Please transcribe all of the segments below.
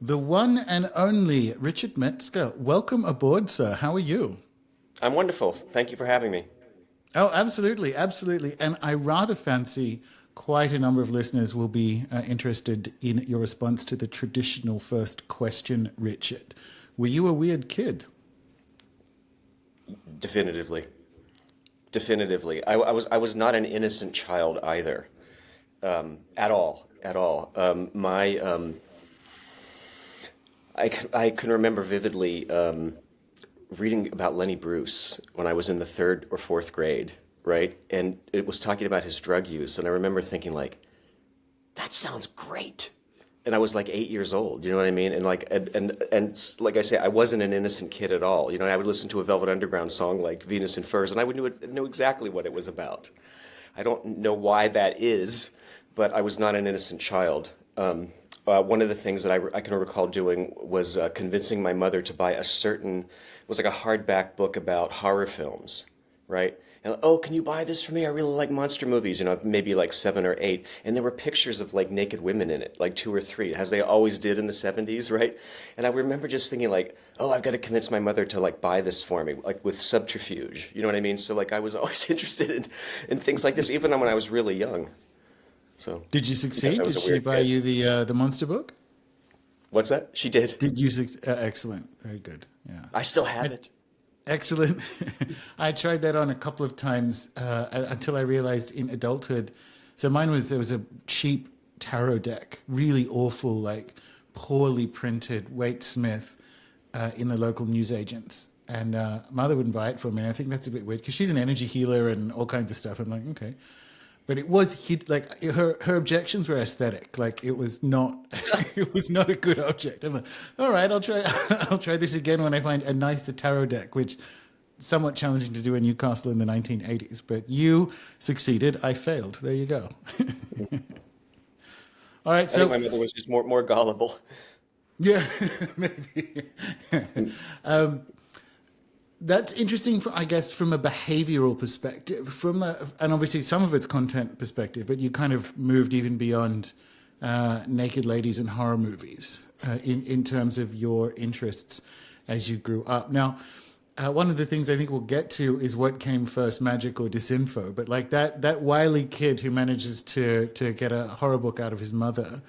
The one and only Richard Metzger. Welcome aboard, sir. How are you? I'm wonderful. Thank you for having me. Oh, absolutely, absolutely. And I rather fancy quite a number of listeners will be interested in your response to the traditional first question, Richard. Were you a weird kid? Definitively. Definitively. I was not an innocent child either. At all. At all. I can remember vividly reading about Lenny Bruce when I was in the third or fourth grade, right? And it was talking about his drug use. And I remember thinking, like, that sounds great. And I was like 8 years old, you know what I mean? And like I say, I wasn't an innocent kid at all. You know, I would listen to a Velvet Underground song like Venus in Furs, and I would knew exactly what it was about. I don't know why that is, but I was not an innocent child. One of the things that I can recall doing was convincing my mother to buy it was like a hardback book about horror films, right? And oh, can you buy this for me? I really like monster movies, you know, maybe like 7 or 8. And there were pictures of like naked women in it, like 2 or 3, as they always did in the 70s, right? And I remember just thinking like, oh, I've got to convince my mother to like buy this for me, like with subterfuge, you know what I mean? So like I was always interested in things like this, even when I was really young. So Did you yes, succeed? I Did was a she weird buy kid. you the monster book? What's that? She did. Did you? Excellent. Very good. Yeah. I still have I, it. Excellent. I tried that on a couple of times until I realized in adulthood. So mine was there was a cheap tarot deck, really awful, like poorly printed Waite Smith in the local newsagents. And mother wouldn't buy it for me. I think that's a bit weird because she's an energy healer and all kinds of stuff. I'm like, okay. But it was like her objections were aesthetic. Like it was not it was not a good object. I'm like, all right, I'll try I'll try this again when I find a nicer tarot deck, which somewhat challenging to do in Newcastle in the 1980s. But you succeeded. I failed. There you go. All right, I think so my mother was just more gullible. yeah, maybe. That's interesting, I guess, from a behavioral perspective, and obviously some of it's content perspective, but you kind of moved even beyond naked ladies and horror movies in terms of your interests as you grew up. Now, one of the things I think we'll get to is what came first, magic or disinfo. But like that wily kid who manages to get a horror book out of his mother,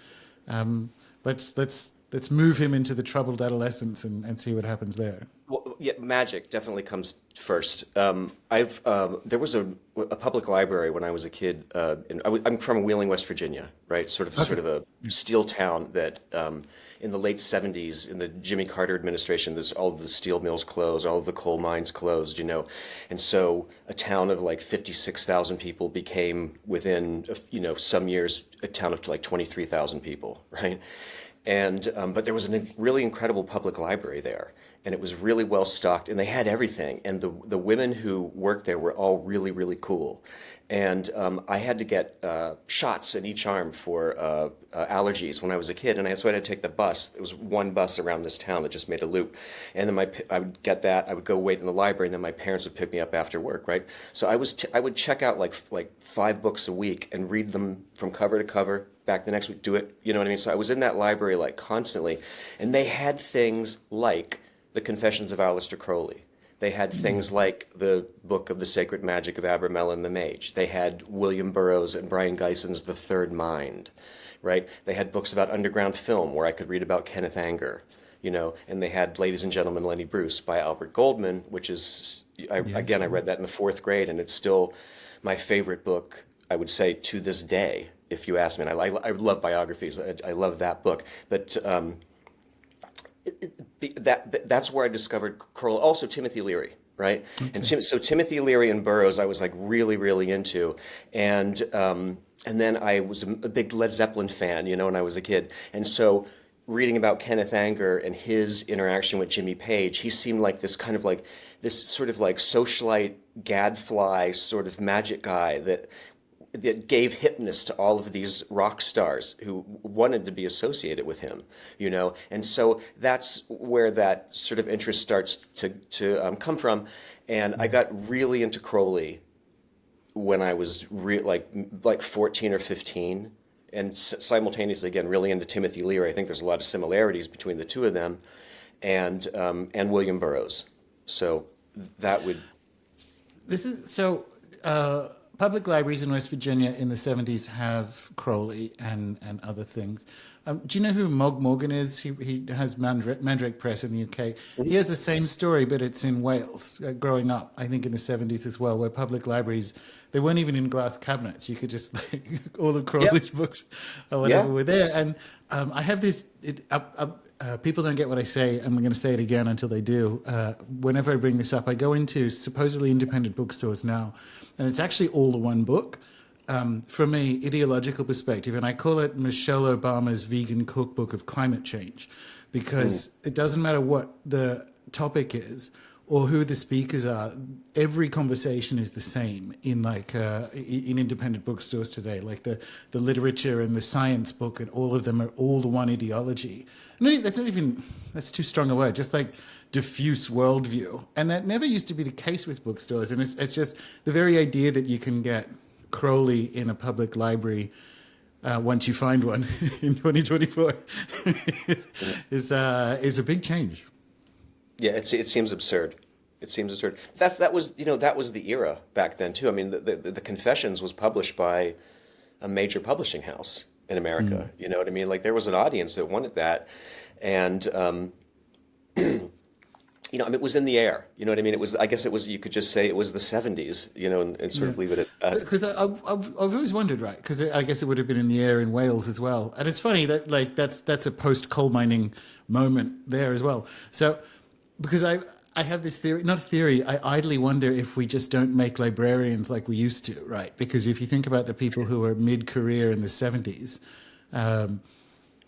let's move him into the troubled adolescence and see what happens there. Well, yeah, magic definitely comes first. I've There was a public library when I was a kid. I'm from Wheeling, West Virginia, right? Okay. Sort of a steel town that in the late '70s, in the Jimmy Carter administration, there's all of the steel mills closed, all of the coal mines closed, you know, and so a town of like 56,000 people became within some years a town of like 23,000 people, right? And but there was a really incredible public library there, and it was really well stocked, and they had everything. And the women who worked there were all really really cool. And I had to get shots in each arm for allergies when I was a kid, and so I had to take the bus. There was one bus around this town that just made a loop, and then I would get that. I would go wait in the library, and then my parents would pick me up after work, right? So I would check out like 5 books a week and read them from cover to cover. Back the next week, do it. You know what I mean? So I was in that library like constantly, and they had things like the Confessions of Aleister Crowley. They had things like the Book of the Sacred Magic of Abramelin the Mage. They had William Burroughs and Brian Geison's The Third Mind, right? They had books about underground film where I could read about Kenneth Anger, you know, and they had Ladies and Gentlemen, Lenny Bruce by Albert Goldman, which is, Yes. I read that in the fourth grade, and it's still my favorite book, I would say, to this day, if you ask me. And I love biographies. I love that book. But that's where I discovered Crowley. Also Timothy Leary, right? And Okay. so Timothy Leary and Burroughs, I was like really, really into, and then I was a big Led Zeppelin fan, you know, when I was a kid, and so reading about Kenneth Anger and his interaction with Jimmy Page, he seemed like this kind of like this sort of like socialite gadfly sort of magic guy that gave hipness to all of these rock stars who wanted to be associated with him, you know, and so that's where that sort of interest starts to come from, and I got really into Crowley when I was like 14 or 15, and simultaneously, again, really into Timothy Leary. I think there's a lot of similarities between the two of them, and William Burroughs. So that would. This is so. Public libraries in West Virginia in the 70s have Crowley and other things. Do you know who Mog Morgan is? He has Mandrake Press in the UK. He has the same story, but it's in Wales, growing up, I think in the 70s as well, where public libraries, they weren't even in glass cabinets. You could just, like, all of Crowley's books or whatever were there. And I have this, people don't get what I say, and I'm going to say it again until they do. Whenever I bring this up, I go into supposedly independent bookstores now, and it's actually all the one book. From a ideological perspective, and I call it Michelle Obama's vegan cookbook of climate change, because it doesn't matter what the topic is or who the speakers are. Every conversation is the same in in independent bookstores today. Like the literature and the science book, and all of them are all the one ideology. No, that's too strong a word. Just like diffuse worldview, and that never used to be the case with bookstores. And it's just the very idea that you can get Crowley in a public library once you find one in 2024 is a big change. Yeah, it seems absurd. It seems absurd. That was the era back then too. I mean, the Confessions was published by a major publishing house in America. You know what I mean? Like, there was an audience that wanted that, and I mean, it was in the air. You know what I mean? I guess it was. You could just say it was the 70s. And sort of leave it at that. Because I've always wondered, right? Because I guess it would have been in the air in Wales as well. And it's funny that that's a post coal mining moment there as well. So because I have this theory, not a theory. I idly wonder if we just don't make librarians like we used to, right? Because if you think about the people who were mid-career in the 70s.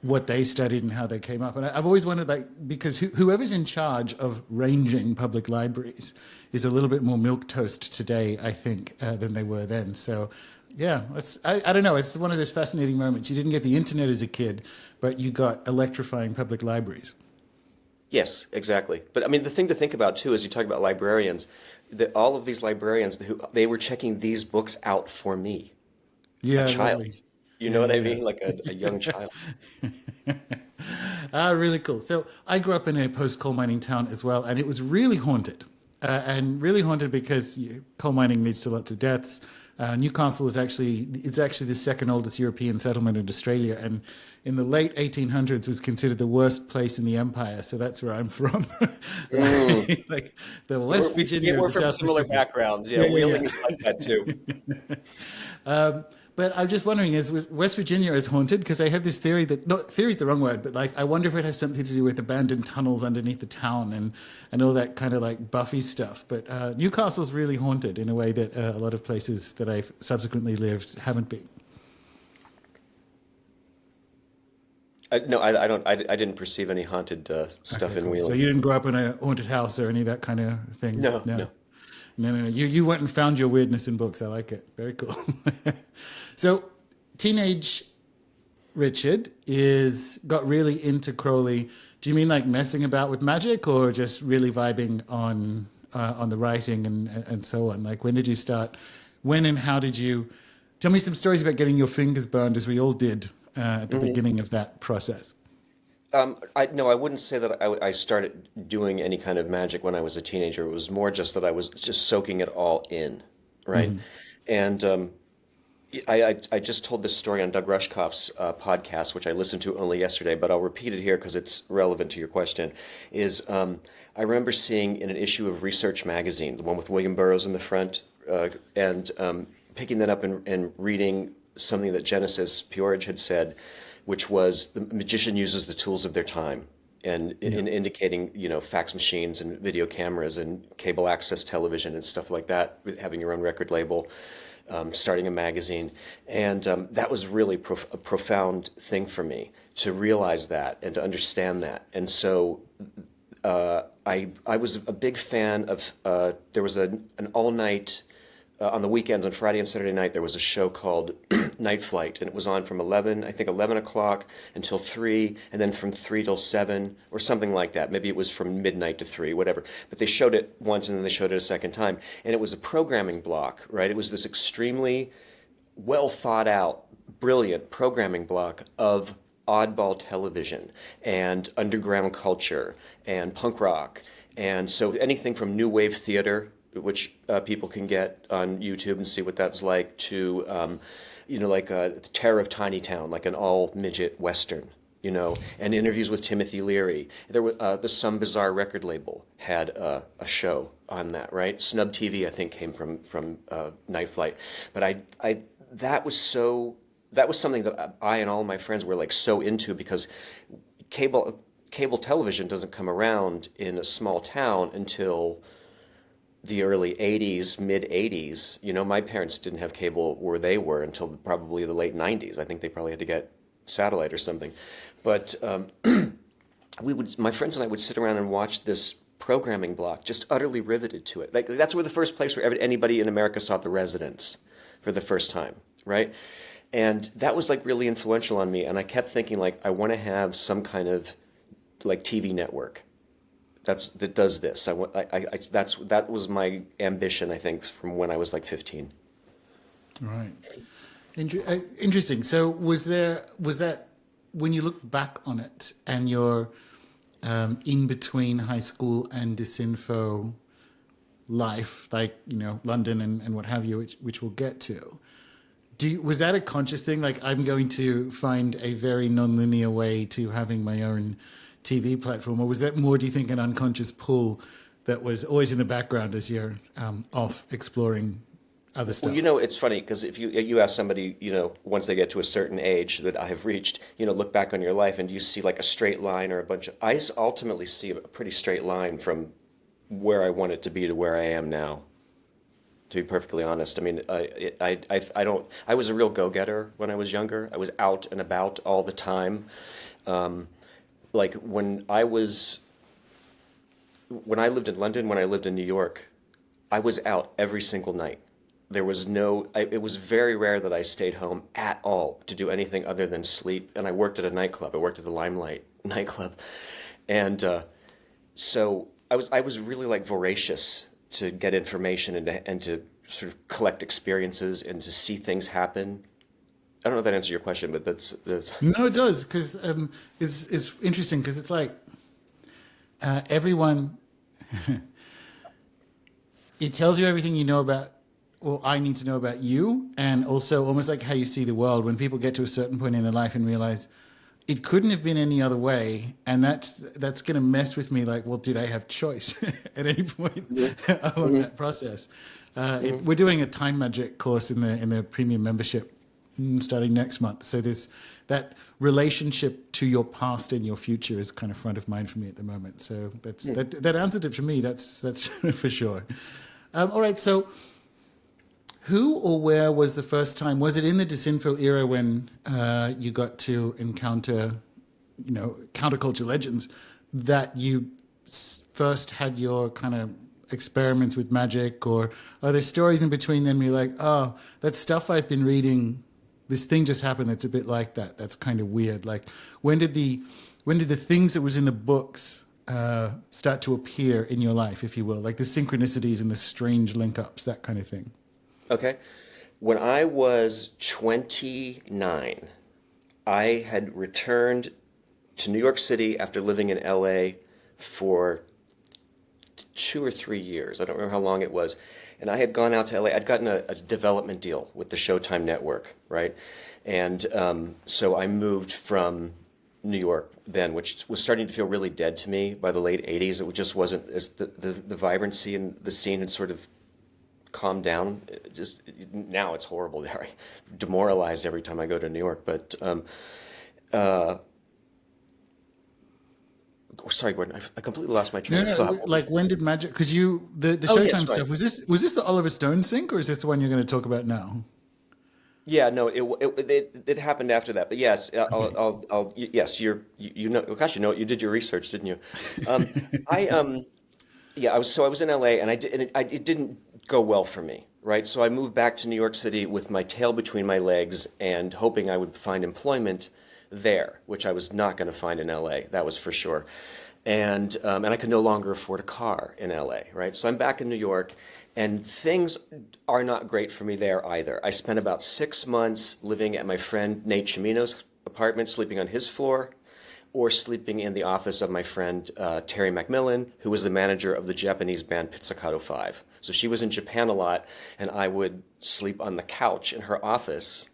What they studied and how they came up. And I've always wondered, because whoever's in charge of ranging public libraries is a little bit more milquetoast today, I think, than they were then. So, yeah, I don't know. It's one of those fascinating moments. You didn't get the internet as a kid, but you got electrifying public libraries. Yes, exactly. But I mean, the thing to think about too, is you talk about librarians, that all of these librarians, they were checking these books out for me, a child. Really. You know what I mean? Like a young child. Really cool. So I grew up in a post-coal mining town as well, and it was really haunted. And really haunted because coal mining leads to lots of deaths. Newcastle is actually the second oldest European settlement in Australia, and in the late 1800s was considered the worst place in the empire. So that's where I'm from. Right? Like the West Virginia. We're from similar backgrounds. Yeah, Wheeling is like that too. But I'm just wondering, is West Virginia is haunted? Because I have this theory theory is the wrong word, but I wonder if it has something to do with abandoned tunnels underneath the town and all that kind of like Buffy stuff. But Newcastle's really haunted in a way that a lot of places that I've subsequently lived haven't been. No, I don't. I didn't perceive any haunted stuff in Wheeling. So you didn't grow up in a haunted house or any of that kind of thing? No. No. You went and found your weirdness in books. I like it. Very cool. So, teenage Richard got really into Crowley. Do you mean like messing about with magic, or just really vibing on the writing and so on? Like, when did you start? When and how did you? Tell me some stories about getting your fingers burned, as we all did at the beginning of that process. I wouldn't say that I started doing any kind of magic when I was a teenager. It was more just that I was just soaking it all in, right? And I just told this story on Doug Rushkoff's podcast, which I listened to only yesterday, but I'll repeat it here because it's relevant to your question. I remember seeing in an issue of Research magazine, the one with William Burroughs in the front, and picking that up and reading something that Genesis Peorage had said, which was the magician uses the tools of their time, and in indicating, fax machines and video cameras and cable access television and stuff like that, having your own record label, starting a magazine. And that was really a profound thing for me to realize that and to understand that. And so I was a big fan of, there was an all-night, on the weekends, on Friday and Saturday night, there was a show called Night Flight, and it was on from 11 o'clock until 3, and then from 3 till 7, or something like that. Maybe it was from midnight to 3, whatever. But they showed it once, and then they showed it a second time. And it was a programming block, right? It was this extremely well thought out, brilliant programming block of oddball television and underground culture and punk rock. And so anything from new wave theater, which people can get on YouTube and see what that's like, to, like The Terror of Tiny Town, like an all-midget Western, and interviews with Timothy Leary. There was the Some Bizarre record label had a show on that, right? Snub TV, I think, came from Night Flight. But that was something that I and all my friends were like so into, because cable television doesn't come around in a small town until the early 80s, mid 80s. My parents didn't have cable where they were until probably the late 90s. I think they probably had to get satellite or something. But my friends and I would sit around and watch this programming block, just utterly riveted to it. Like, that's where the first place where anybody in America saw The Residents for the first time, right? And that was like really influential on me. And I kept thinking, like, I want to have some kind of like TV network that does this. That was my ambition, I think, from when I was like 15. Right. Interesting. So was that when you look back on it and you're in between high school and disinfo life, like, London and what have you, which we'll get to, was that a conscious thing? Like, I'm going to find a very non-linear way to having my own TV platform, or was that more, do you think, an unconscious pull that was always in the background as you're off exploring other stuff? Well, it's funny, because if you ask somebody, once they get to a certain age that I have reached, look back on your life and you see like a straight line or a bunch of, I ultimately see a pretty straight line from where I wanted to be to where I am now, to be perfectly honest. I mean, I was a real go-getter when I was younger. I was out and about all the time. Like when I lived in London, when I lived in New York, I was out every single night. There was it was very rare that I stayed home at all to do anything other than sleep. And I worked at a nightclub. I worked at the Limelight nightclub. And so I was really like voracious to get information and to sort of collect experiences and to see things happen. I don't know if that answers your question, but that's... No, it does, because it's interesting, because it's like everyone... it tells you everything you know about, or I need to know about you, and also almost like how you see the world when people get to a certain point in their life and realize it couldn't have been any other way, and that's going to mess with me. Like, well, did I have choice at any point along that process? We're doing a time magic course in the premium membership starting next month. So there's that relationship to your past and your future is kind of front of mind for me at the moment. So that answered it for me. That's for sure. All right. So who or where was the first time? Was it in the disinfo era when you got to encounter, counterculture legends that you first had your kind of experiments with magic, or are there stories in between then where you're like, oh, that stuff I've been reading, this thing just happened that's a bit like that. That's kind of weird. Like, when did the things that was in the books start to appear in your life, if you will, like the synchronicities and the strange link-ups, that kind of thing? Okay. When I was 29, I had returned to New York City after living in LA for 2 or 3 years. I don't remember how long it was. And I had gone out to LA. I'd gotten a development deal with the Showtime network, right? And so I moved from New York then, which was starting to feel really dead to me by the late 80s. It just wasn't, as the vibrancy and the scene had sort of calmed down. Now it's horrible there. I'm demoralized every time I go to New York. But sorry, Gordon, I completely lost my train of thought. Like, when did Magic? Because the Showtime stuff, was this the Oliver Stone sync, or is this the one you're going to talk about now? Yeah, no, it happened after that. But yes, yes, you know, gosh, you did your research, didn't you? I was in LA, and it didn't go well for me, right? So I moved back to New York City with my tail between my legs and hoping I would find employment there, which I was not going to find in LA, that was for sure. And I could no longer afford a car in LA, right? So I'm back in New York, And things are not great for me there either. I spent about 6 months living at my friend Nate Chimino's apartment, sleeping on his floor, or sleeping in the office of my friend Terry McMillan, who was the manager of the Japanese band Pizzicato 5. So she was in Japan a lot, and I would sleep on the couch in her office,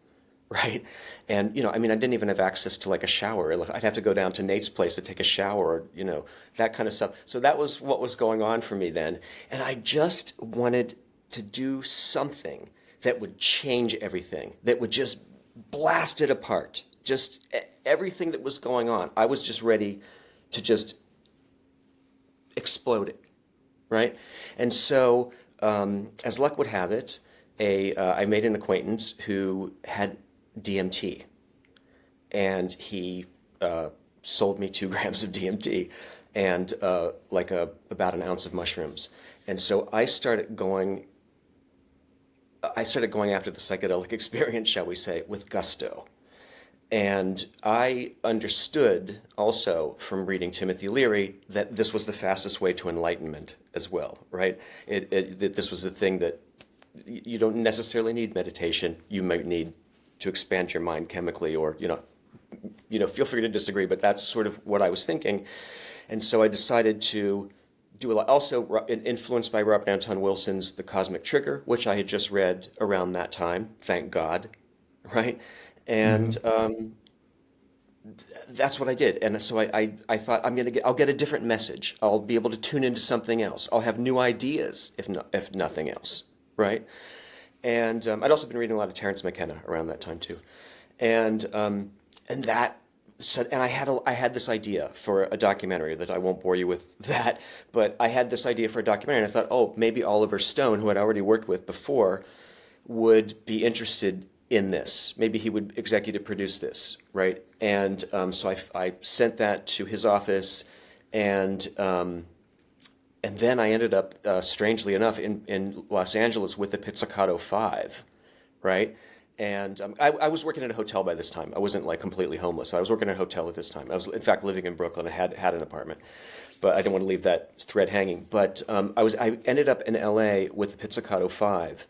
right? And, you know, I mean, I didn't even have access to like a shower. I'd have to go down to Nate's place to take a shower, or, you know, that kind of stuff. So that was what was going on for me then. And I just wanted to do something that would change everything, that would just blast it apart. Just everything that was going on. I was just ready to just explode it, right? And so, as luck would have it, I made an acquaintance who had DMT, and he sold me 2 grams of DMT and about an ounce of mushrooms. And so I started going after the psychedelic experience, shall we say, with gusto. And I understood also from reading Timothy Leary that this was the fastest way to enlightenment as well, right? That this was the thing that you don't necessarily need meditation. You might need to expand your mind chemically, or, you know, feel free to disagree, but that's sort of what I was thinking. And so I decided to do a lot. Also influenced by Robert Anton Wilson's The Cosmic Trigger, which I had just read around that time, thank God, right? And that's what I did. And so I thought I'll get a different message. I'll be able to tune into something else. I'll have new ideas, if nothing else, right? And I'd also been reading a lot of Terence McKenna around that time too, and I had this idea for a documentary that I won't bore you with that, but I had this idea for a documentary, and I thought, oh, maybe Oliver Stone, who I'd already worked with before, would be interested in this. Maybe he would executive produce this, right? And so I sent that to his office, and then I ended up, strangely enough, in Los Angeles with the Pizzicato 5, right? And I was working at a hotel by this time. I wasn't like completely homeless. I was working at a hotel at this time. I was, in fact, living in Brooklyn. I had an apartment, but I didn't want to leave that thread hanging. But I ended up in LA with the Pizzicato 5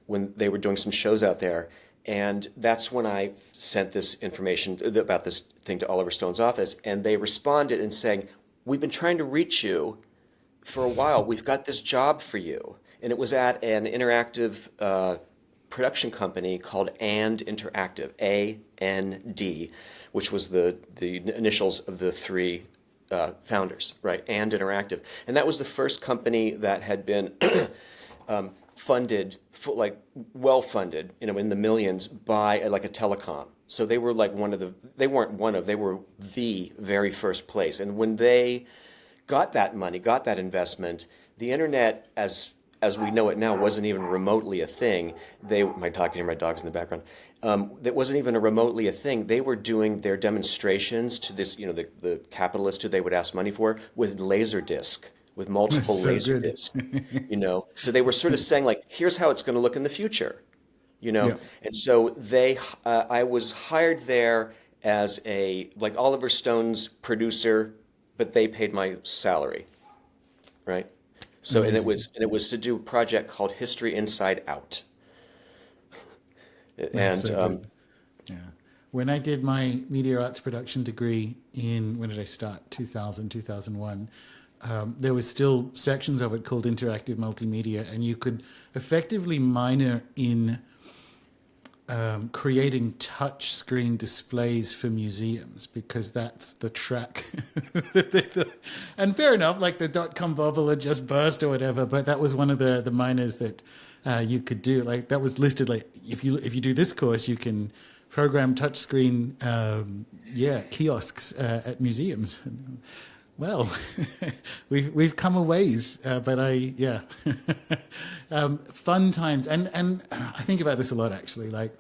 when they were doing some shows out there. And that's when I sent this information about this thing to Oliver Stone's office, and they responded and saying, "We've been trying to reach you for a while. We've got this job for you." And it was at an interactive production company called And Interactive, AND, which was the initials of the 3 founders, right? And Interactive. And that was the first company that had been funded, well funded, you know, in the millions by like a telecom. So they were like they were the very first place. And when they got that money, got that investment, the internet as we know it now wasn't even remotely a thing. My dog's in the background. That wasn't even remotely a thing. They were doing their demonstrations to this, you know, the capitalist who they would ask money for with Laserdisc, with multiple Laserdisc, you know. So they were sort of saying like, here's how it's going to look in the future, you know. Yeah. And so I was hired there as like Oliver Stone's producer, but they paid my salary, right? So and it was to do a project called History Inside Out. And yeah, when I did my media arts production degree when did I start? 2000, 2001. There was still sections of it called interactive multimedia, and you could effectively minor in creating touch screen displays for museums, because that's the track. And fair enough, like the .com bubble had just burst or whatever, but that was one of the minors that you could do. Like that was listed, like if you do this course, you can program touch screen kiosks at museums. Well, we've come a ways, but fun times, and I think about this a lot actually. Like,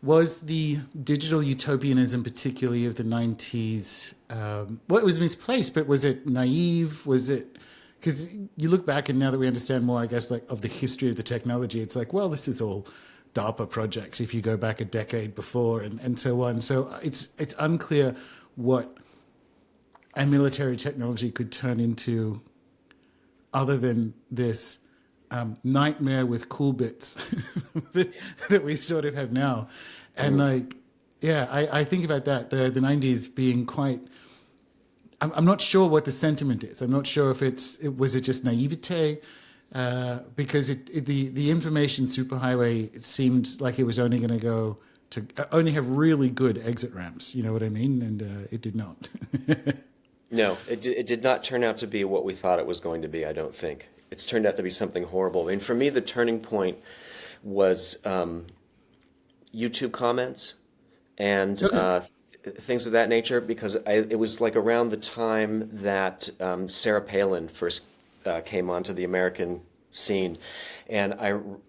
was the digital utopianism, particularly of the 90s, it was misplaced, but was it naive? Was it, because you look back and now that we understand more, I guess, like of the history of the technology, it's like, well, this is all DARPA projects if you go back a decade before and so on. So it's unclear what a military technology could turn into other than this nightmare with cool bits that we sort of have now. And like, yeah, I think about that, the 90s being quite, I'm not sure what the sentiment is. I'm not sure if was it just naivete? Because the information superhighway, it seemed like it was only going to go to only have really good exit ramps. You know what I mean? And it did not. No, it did not turn out to be what we thought it was going to be, I don't think. It's turned out to be something horrible. And for me, the turning point was YouTube comments and things of that nature, because it was like around the time that Sarah Palin first came onto the American scene. And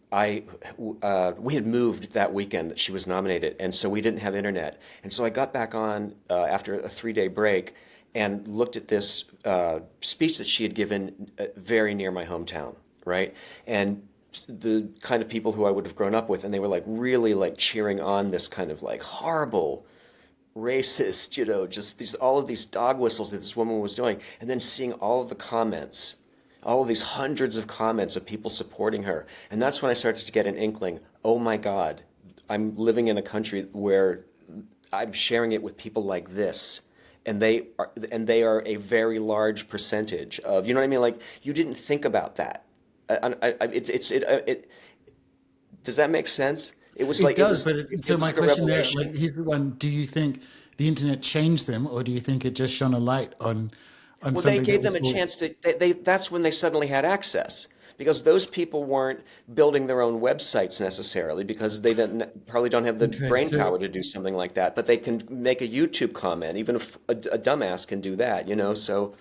we had moved that weekend that she was nominated, and so we didn't have internet. And so I got back on after a 3-day break and looked at this speech that she had given very near my hometown, right? And the kind of people who I would have grown up with, and they were like really like cheering on this kind of like horrible, racist, you know, just all of these dog whistles that this woman was doing, and then seeing all of the comments, all of these hundreds of comments of people supporting her. And that's when I started to get an inkling, oh my God, I'm living in a country where I'm sharing it with people like this. And they are a very large percentage of, you know what I mean? Like, you didn't think about that. Does that make sense? It was like, it does, so my like a question there, revelation. like, here's the one: do you think the internet changed them, or do you think it just shone a light on Well, something they gave that them a was chance to. That's when they suddenly had access, because those people weren't building their own websites necessarily, because they probably don't have the brain power to do something like that. But they can make a YouTube comment. Even if a dumbass can do that, you know. So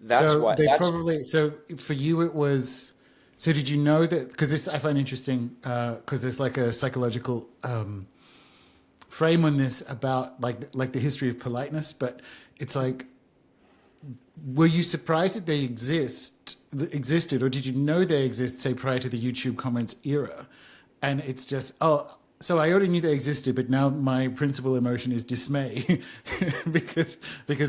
that's so why. they probably, so for you it was. So did you know that? Because this I find interesting, because there's like a psychological frame on this about like the history of politeness, but it's like, were you surprised that they existed, or did you know they exist, say, prior to the YouTube comments era? And it's just, oh, so I already knew they existed, but now my principal emotion is dismay because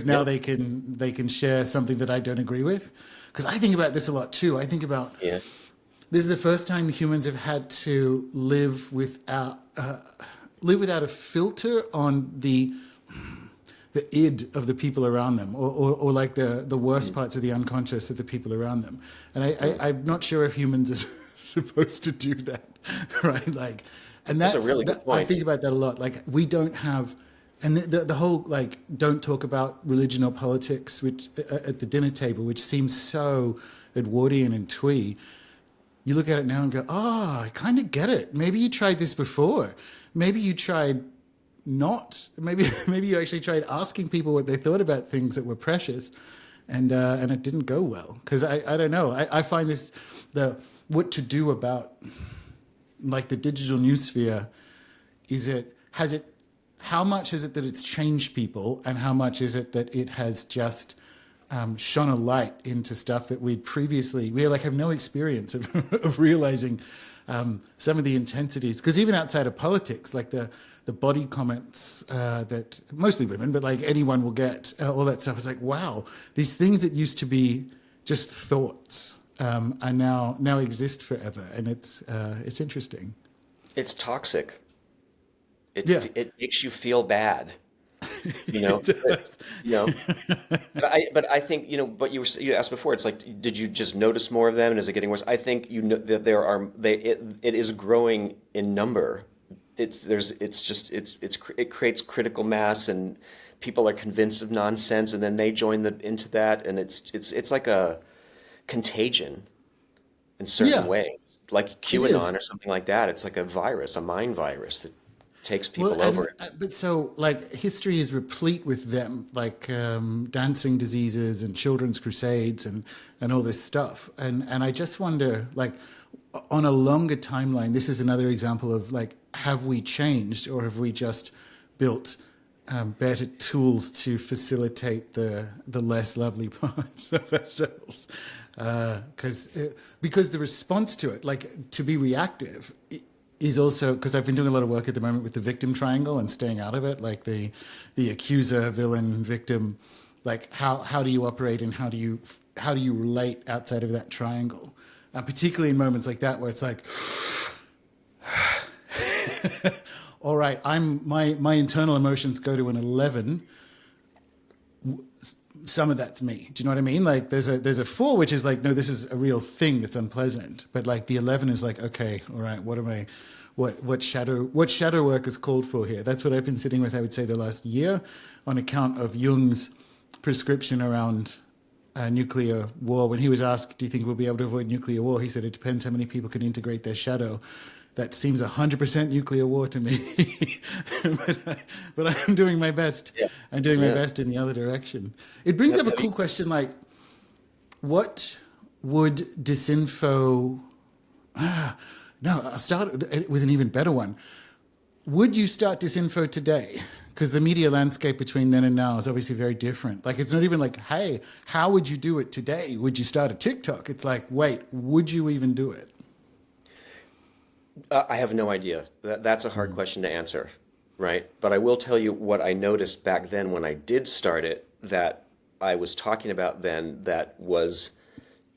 now they can share something that I don't agree with. Because I think about this a lot too. I think about this is the first time humans have had to live without a filter on the id of the people around them, or like the worst parts of the unconscious of the people around them. And I'm not sure if humans are supposed to do that, right? Like, and that's a really good point. I think about that a lot. Like, we don't have, and the whole like don't talk about religion or politics, which at the dinner table, which seems so Edwardian and twee. You look at it now and go, oh, I kind of get it. Maybe you tried this before. Maybe you tried not. Maybe you actually tried asking people what they thought about things that were precious, and it didn't go well. Because I don't know. I find this, what to do about like the digital newsphere, how much is it that it's changed people, and how much is it that it has just shone a light into stuff that we like have no experience of realizing some of the intensities. Because even outside of politics, like the body comments that mostly women, but like anyone will get, all that stuff is like, wow, these things that used to be just thoughts are now exist forever, and it's interesting. It's toxic. It makes you feel bad. You know, but I think, you know, but you asked before, it's like, did you just notice more of them, and is it getting worse? I think that it is growing in number. It creates critical mass, and people are convinced of nonsense, and then they join into that, and it's like a contagion in certain ways, like QAnon or something like that. It's like a virus, a mind virus that takes people over. But so, like, history is replete with them, like dancing diseases and children's crusades and all this stuff. And I just wonder, like, on a longer timeline, this is another example of, like, have we changed, or have we just built better tools to facilitate the less lovely parts of ourselves? Because the response to it, like, to be reactive, is also, because I've been doing a lot of work at the moment with the victim triangle and staying out of it, like the accuser, villain, victim, like how do you operate, and how do you relate outside of that triangle? particularly in moments like that where it's like, all right, my internal emotions go to an 11. Some of that's me. Do you know what I mean? Like there's a 4, which is like, no, this is a real thing that's unpleasant. But like the 11 is like, okay, all right, what shadow work is called for here? That's what I've been sitting with, I would say, the last year, on account of Jung's prescription around nuclear war. When he was asked, do you think we'll be able to avoid nuclear war? He said, it depends how many people can integrate their shadow. That seems 100% nuclear war to me. but I'm doing my best. Yeah. I'm doing my best in the other direction. It brings up a cool question, like, what would disinfo... No, I'll start with an even better one. Would you start disinfo today? Because the media landscape between then and now is obviously very different. Like, it's not even like, hey, how would you do it today? Would you start a TikTok? It's like, wait, would you even do it? I have no idea. That's a hard question to answer, right? But I will tell you what I noticed back then when I did start it, that I was talking about then, that was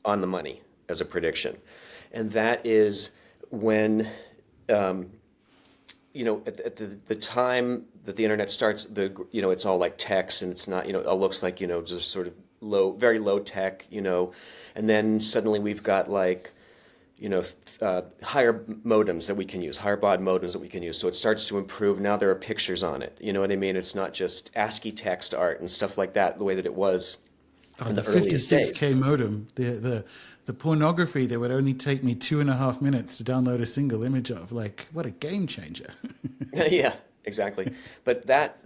on the money as a prediction. And that is when, at the time that the internet starts, it's all like text, and it's not, it all looks like, just sort of very low tech, and then suddenly we've got like, higher modems that we can use, higher baud modems that we can use. So it starts to improve. Now there are pictures on it. You know what I mean? It's not just ASCII text art and stuff like that, the way that it was in the earliest days. 56K modem, the pornography that would only take me 2.5 minutes to download a single image of. Like, what a game changer. Yeah, exactly. But that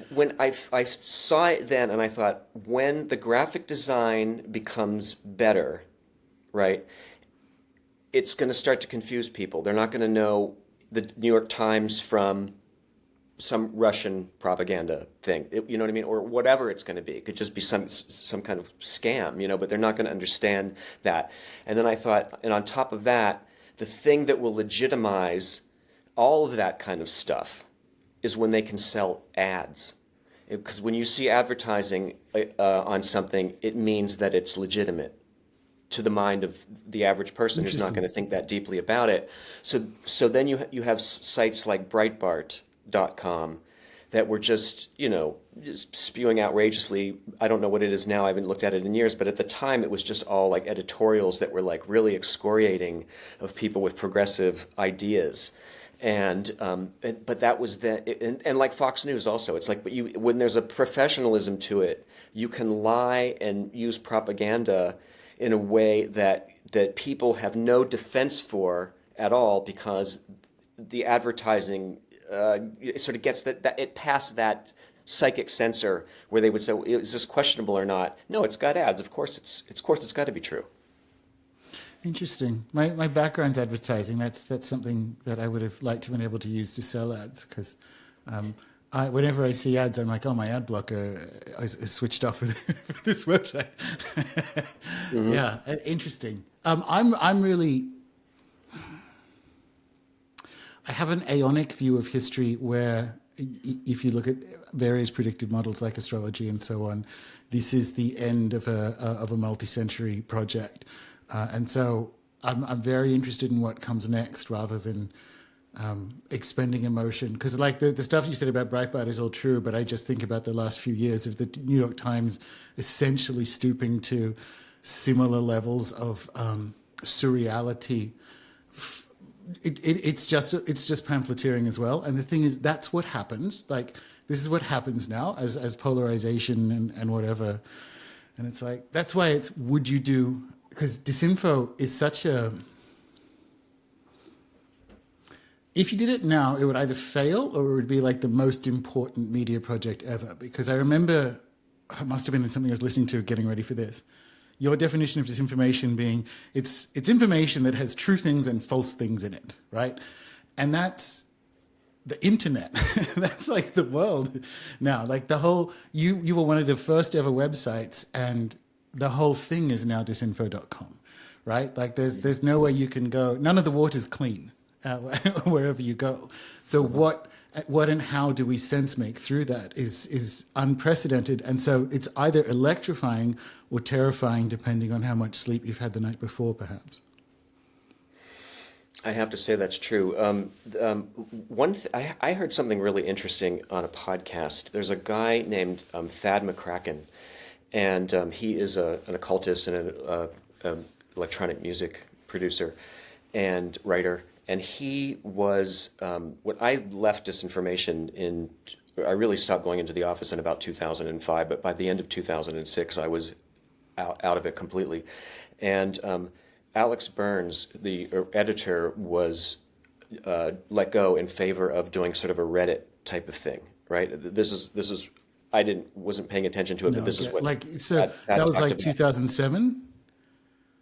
when I saw it then, and I thought, when the graphic design becomes better, right, it's going to start to confuse people. They're not going to know the New York Times from some Russian propaganda thing, you know what I mean? Or whatever it's going to be. It could just be some kind of scam, but they're not going to understand that. And then I thought, and on top of that, the thing that will legitimize all of that kind of stuff is when they can sell ads. Because when you see advertising on something, it means that it's legitimate to the mind of the average person who's not going to think that deeply about it. So then you have sites like Breitbart.com that were just spewing outrageously. I don't know what it is now. I haven't looked at it in years, but at the time it was just all like editorials that were like really excoriating of people with progressive ideas. But that was and like Fox News also. It's like, when there's a professionalism to it, you can lie and use propaganda in a way that people have no defense for at all, because the advertising it sort of gets that it passed that psychic censor where they would say, is this questionable or not? No, it's got ads. Of course it's got to be true. Interesting. My background's advertising. That's something that I would have liked to have been able to use to sell ads, because whenever I see ads, I'm like, oh, my ad blocker is switched off for this website. Mm-hmm. Yeah, interesting. I'm really... I have an aeonic view of history where, if you look at various predictive models like astrology and so on, this is the end of a multi-century project. And so I'm very interested in what comes next, rather than expending emotion. Because like the stuff you said about Breitbart is all true, but I just think about the last few years of the New York Times essentially stooping to similar levels of surreality. It's just pamphleteering as well. And the thing is, that's what happens. Like, this is what happens now as polarization and whatever. And it's like, that's why it's, would you do, because disinfo is such a, if you did it now, it would either fail or it would be like the most important media project ever. Because I remember, it must have been something I was listening to getting ready for this. Your definition of disinformation being it's information that has true things and false things in it, right? And that's the internet. That's like the world now. Like the whole, you were one of the first ever websites, and the whole thing is now disinfo.com, right? Like there's nowhere you can go. None of the water's clean wherever you go. So what and how do we sense make through that is unprecedented. And so it's either electrifying or terrifying, depending on how much sleep you've had the night before, perhaps. I have to say that's true. I heard something really interesting on a podcast. There's a guy named Thad McCracken, and he is an occultist and an electronic music producer and writer. And he was when I left Disinformation in. I really stopped going into the office in about 2005, but by the end of 2006, I was out of it completely. And Alex Burns, the editor, was let go in favor of doing sort of a Reddit type of thing, right? This is wasn't paying attention to it, but this is what that was like 2007.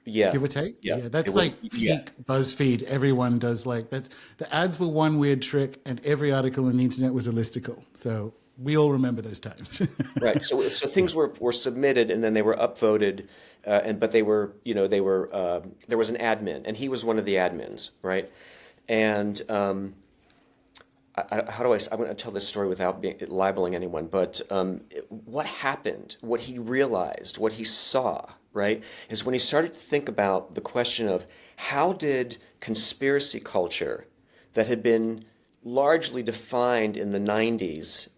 Yeah, give or take. Yeah, that's like peak BuzzFeed. Everyone does like that. The ads were one weird trick, and every article on the internet was a listicle. So we all remember those times. Right. So things were submitted, and then they were upvoted, but they were there was an admin, and he was one of the admins, right? And I'm going to tell this story without libeling anyone, but what happened, what he realized, what he saw, right, is when he started to think about the question of how did conspiracy culture that had been largely defined in the 90s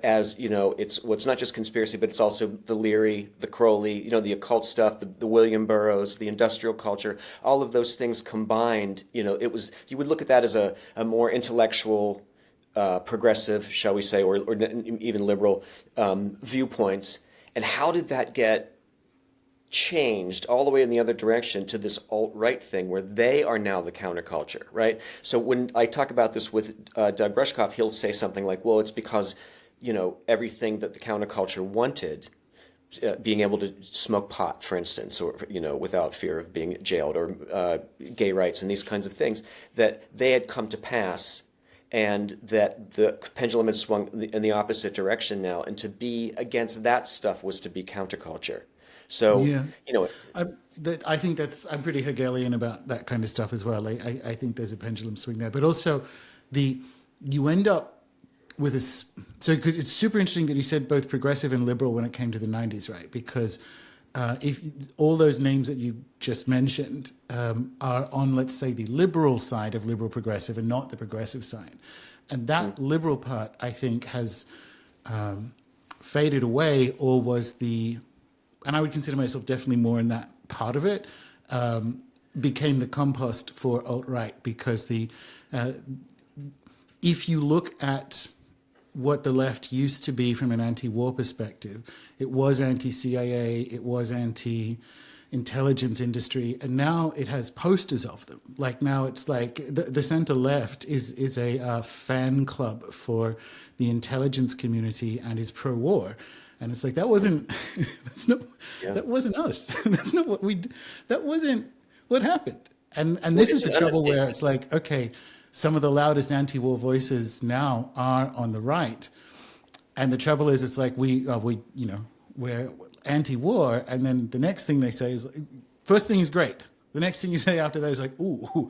as, it's not just conspiracy, but it's also the Leary, the Crowley, the occult stuff, the William Burroughs, the industrial culture, all of those things combined, you would look at that as a more intellectual, progressive, shall we say, or even liberal viewpoints. And how did that get changed all the way in the other direction to this alt-right thing where they are now the counterculture, right? So when I talk about this with Doug Rushkoff, he'll say something like, well, it's because everything that the counterculture wanted, being able to smoke pot, for instance, or, without fear of being jailed, or gay rights and these kinds of things, that they had come to pass, and that the pendulum had swung in the opposite direction now, and to be against that stuff was to be counterculture. So, I think I'm pretty Hegelian about that kind of stuff as well. I think there's a pendulum swing there, but also you end up with because it's super interesting that you said both progressive and liberal when it came to the 90s, right? Because if all those names that you just mentioned are on, let's say, the liberal side of liberal progressive and not the progressive side. And that liberal part, I think, has faded away, or was and I would consider myself definitely more in that part of it, became the compost for alt-right, because if you look at what the left used to be from an anti-war perspective, it was anti-CIA, it was anti-intelligence industry, and now it has posters of them. Like now it's like the center left is a fan club for the intelligence community and is pro-war. And it's like, that wasn't that wasn't us. That's not what that wasn't what happened. And this is the trouble where it's like, okay, some of the loudest anti-war voices now are on the right, and the trouble is, it's like we're anti-war, and then the next thing they say is, first thing is great. The next thing you say after that is like, ooh,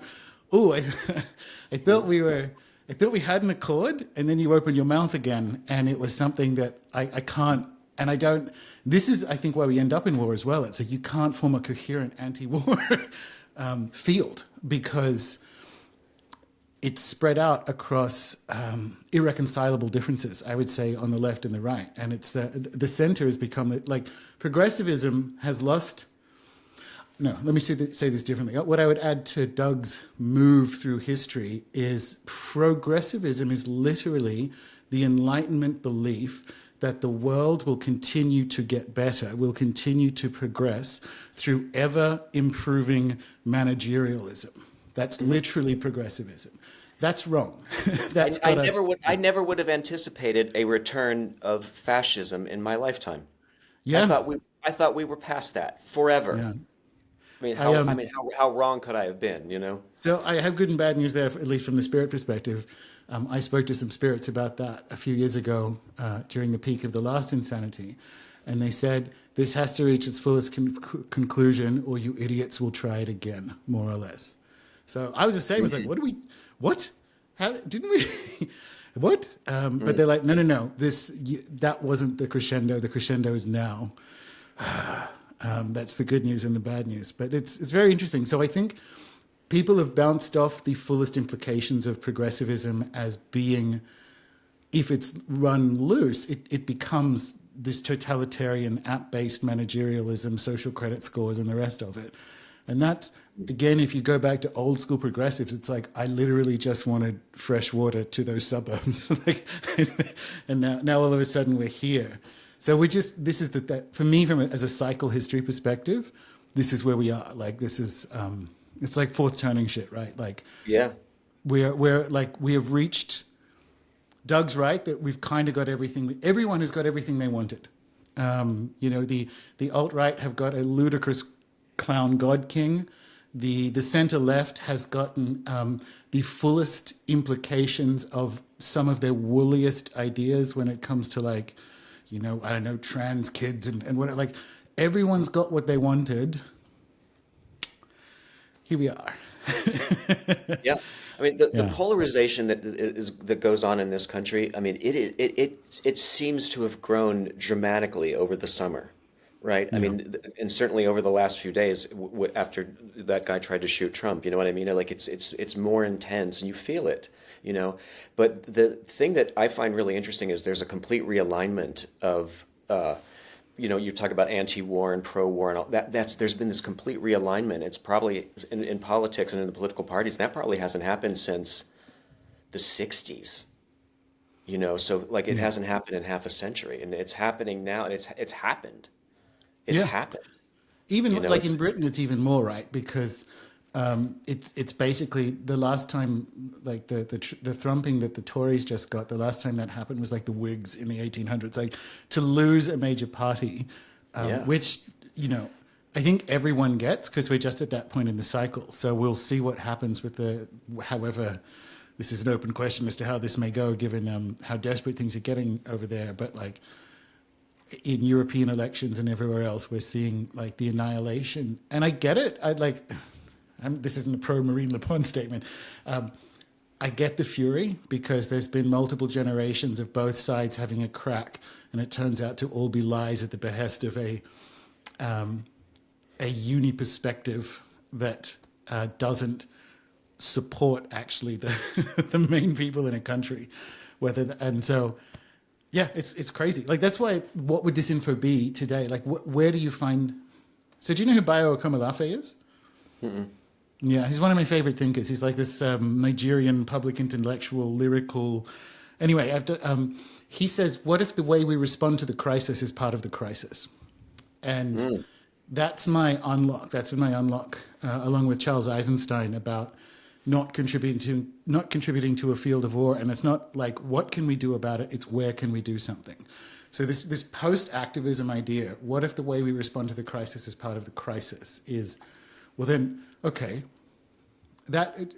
I thought we had an accord, and then you open your mouth again, and it was something that I can't, and I don't. This is, I think, where we end up in war as well. It's like you can't form a coherent anti-war field, because it's spread out across irreconcilable differences, I would say, on the left and the right. And it's the center has become, like, progressivism has lost. No, let me say this differently. What I would add to Doug's move through history is progressivism is literally the Enlightenment belief that the world will continue to get better, will continue to progress through ever improving managerialism. That's literally progressivism. That's wrong. I never would have anticipated a return of fascism in my lifetime. Yeah. I thought we were past that forever. Yeah. How wrong could I have been, So I have good and bad news there, at least from the spirit perspective. I spoke to some spirits about that a few years ago during the peak of the last insanity. And they said, this has to reach its fullest conclusion, or you idiots will try it again, more or less. So I was the same. I was like, what? How didn't we? What? But they're like, no. That wasn't the crescendo. The crescendo is now. That's the good news and the bad news. But it's very interesting. So I think people have bounced off the fullest implications of progressivism as being, if it's run loose, it becomes this totalitarian app-based managerialism, social credit scores, and the rest of it. And that's, again, if you go back to old school progressives, it's like, I literally just wanted fresh water to those suburbs. Like, and now all of a sudden we're here. So this is that for me, as a cycle history perspective, this is where we are. Like, this is, it's like fourth turning shit, right? Like, Yeah. we're like, we have reached, Doug's right that we've kind of got everything, everyone has got everything they wanted. The alt-right have got a ludicrous clown god king. The center left has gotten the fullest implications of some of their wooliest ideas when it comes to, like, I don't know, trans kids and what, like, everyone's got what they wanted. Here we are. Yeah. I mean, the polarization that goes on in this country, I mean, it seems to have grown dramatically over the summer, right? I mean, and certainly over the last few days after that guy tried to shoot Trump, you know what I mean? Like, it's more intense and you feel it, But the thing that I find really interesting is there's a complete realignment of you talk about anti-war and pro-war and all that. There's been this complete realignment. It's probably in politics and in the political parties, that probably hasn't happened since the 60s. So like it hasn't happened in half a century, and it's happening now, and it's happened. It's happened. Even like in Britain, it's even more, right? Because it's basically the last time, like the thrumping that the Tories just got, the last time that happened was like the Whigs in the 1800s. Like, to lose a major party, which, I think everyone gets, because we're just at that point in the cycle. So we'll see what happens with however, this is an open question as to how this may go, given how desperate things are getting over there. But like in European elections and everywhere else, we're seeing like the annihilation. And I get it. This isn't a pro-Marine Le Pen statement. I get the fury, because there's been multiple generations of both sides having a crack, and it turns out to all be lies at the behest of a uni perspective that doesn't support actually the main people in a country. It's crazy. Like, that's why, what would disinfo be today? Like, where do you find? So do you know who Bayo Akomolafe is? Mm-mm. Yeah, he's one of my favorite thinkers. He's like this Nigerian public intellectual, lyrical. Anyway, he says, what if the way we respond to the crisis is part of the crisis? And that's my unlock. That's been my unlock, along with Charles Eisenstein, about not contributing to a field of war. And it's not like, what can we do about it? It's where can we do something? So this post-activism idea, what if the way we respond to the crisis is part of the crisis, is, well then, okay,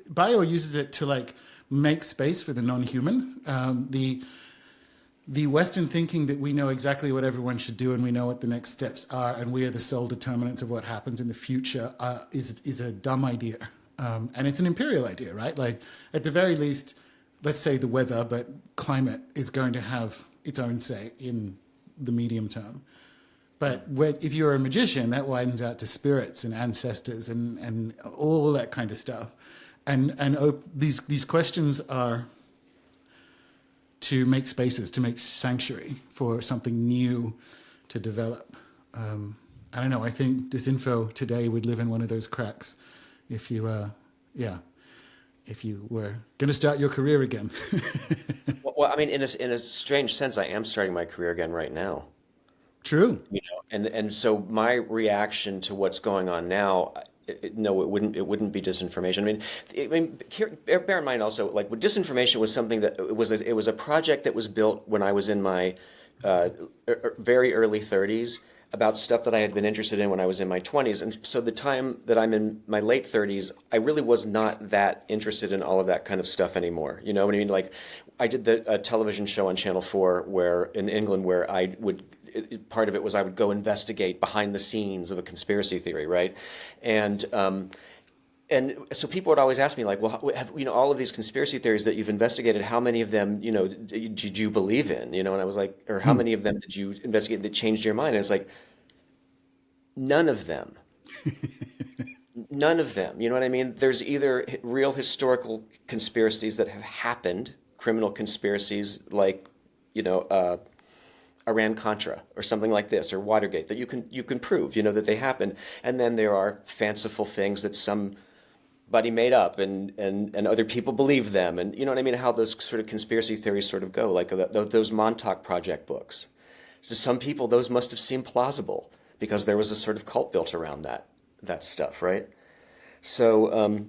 Bayo uses it to like make space for the non-human. The Western thinking that we know exactly what everyone should do and we know what the next steps are and we are the sole determinants of what happens in the future is a dumb idea. And it's an imperial idea, right? Like, at the very least, let's say the weather, but climate is going to have its own say in the medium term. But if you're a magician, that widens out to spirits and ancestors and all that kind of stuff. And these questions are to make spaces, to make sanctuary for something new to develop. I don't know. I think Disinfo today would live in one of those cracks if you were going to start your career again. Well, I mean, in a strange sense, I am starting my career again right now. True. And so my reaction to what's going on now, no, it wouldn't be disinformation. I mean, bear in mind also, like, disinformation was something that it was a project that was built when I was in my very early 30s about stuff that I had been interested in when I was in my 20s. And so the time that I'm in my late 30s, I really was not that interested in all of that kind of stuff anymore. You know what I mean? Like, I did a television show on Channel 4 in England where part of it was I would go investigate behind the scenes of a conspiracy theory, right? And so people would always ask me, like, well, all of these conspiracy theories that you've investigated, how many of them, did you believe in? And I was like, or how many of them did you investigate that changed your mind? And it's like, none of them. None of them. You know what I mean? There's either real historical conspiracies that have happened, criminal conspiracies like, you know, Iran-Contra or something like this, or Watergate, that you can prove, you know, that they happened. And then there are fanciful things that somebody made up and other people believe them. And you know what I mean? How those sort of conspiracy theories sort of go, like those Montauk Project books. To some people, those must have seemed plausible because there was a sort of cult built around that stuff, right? So,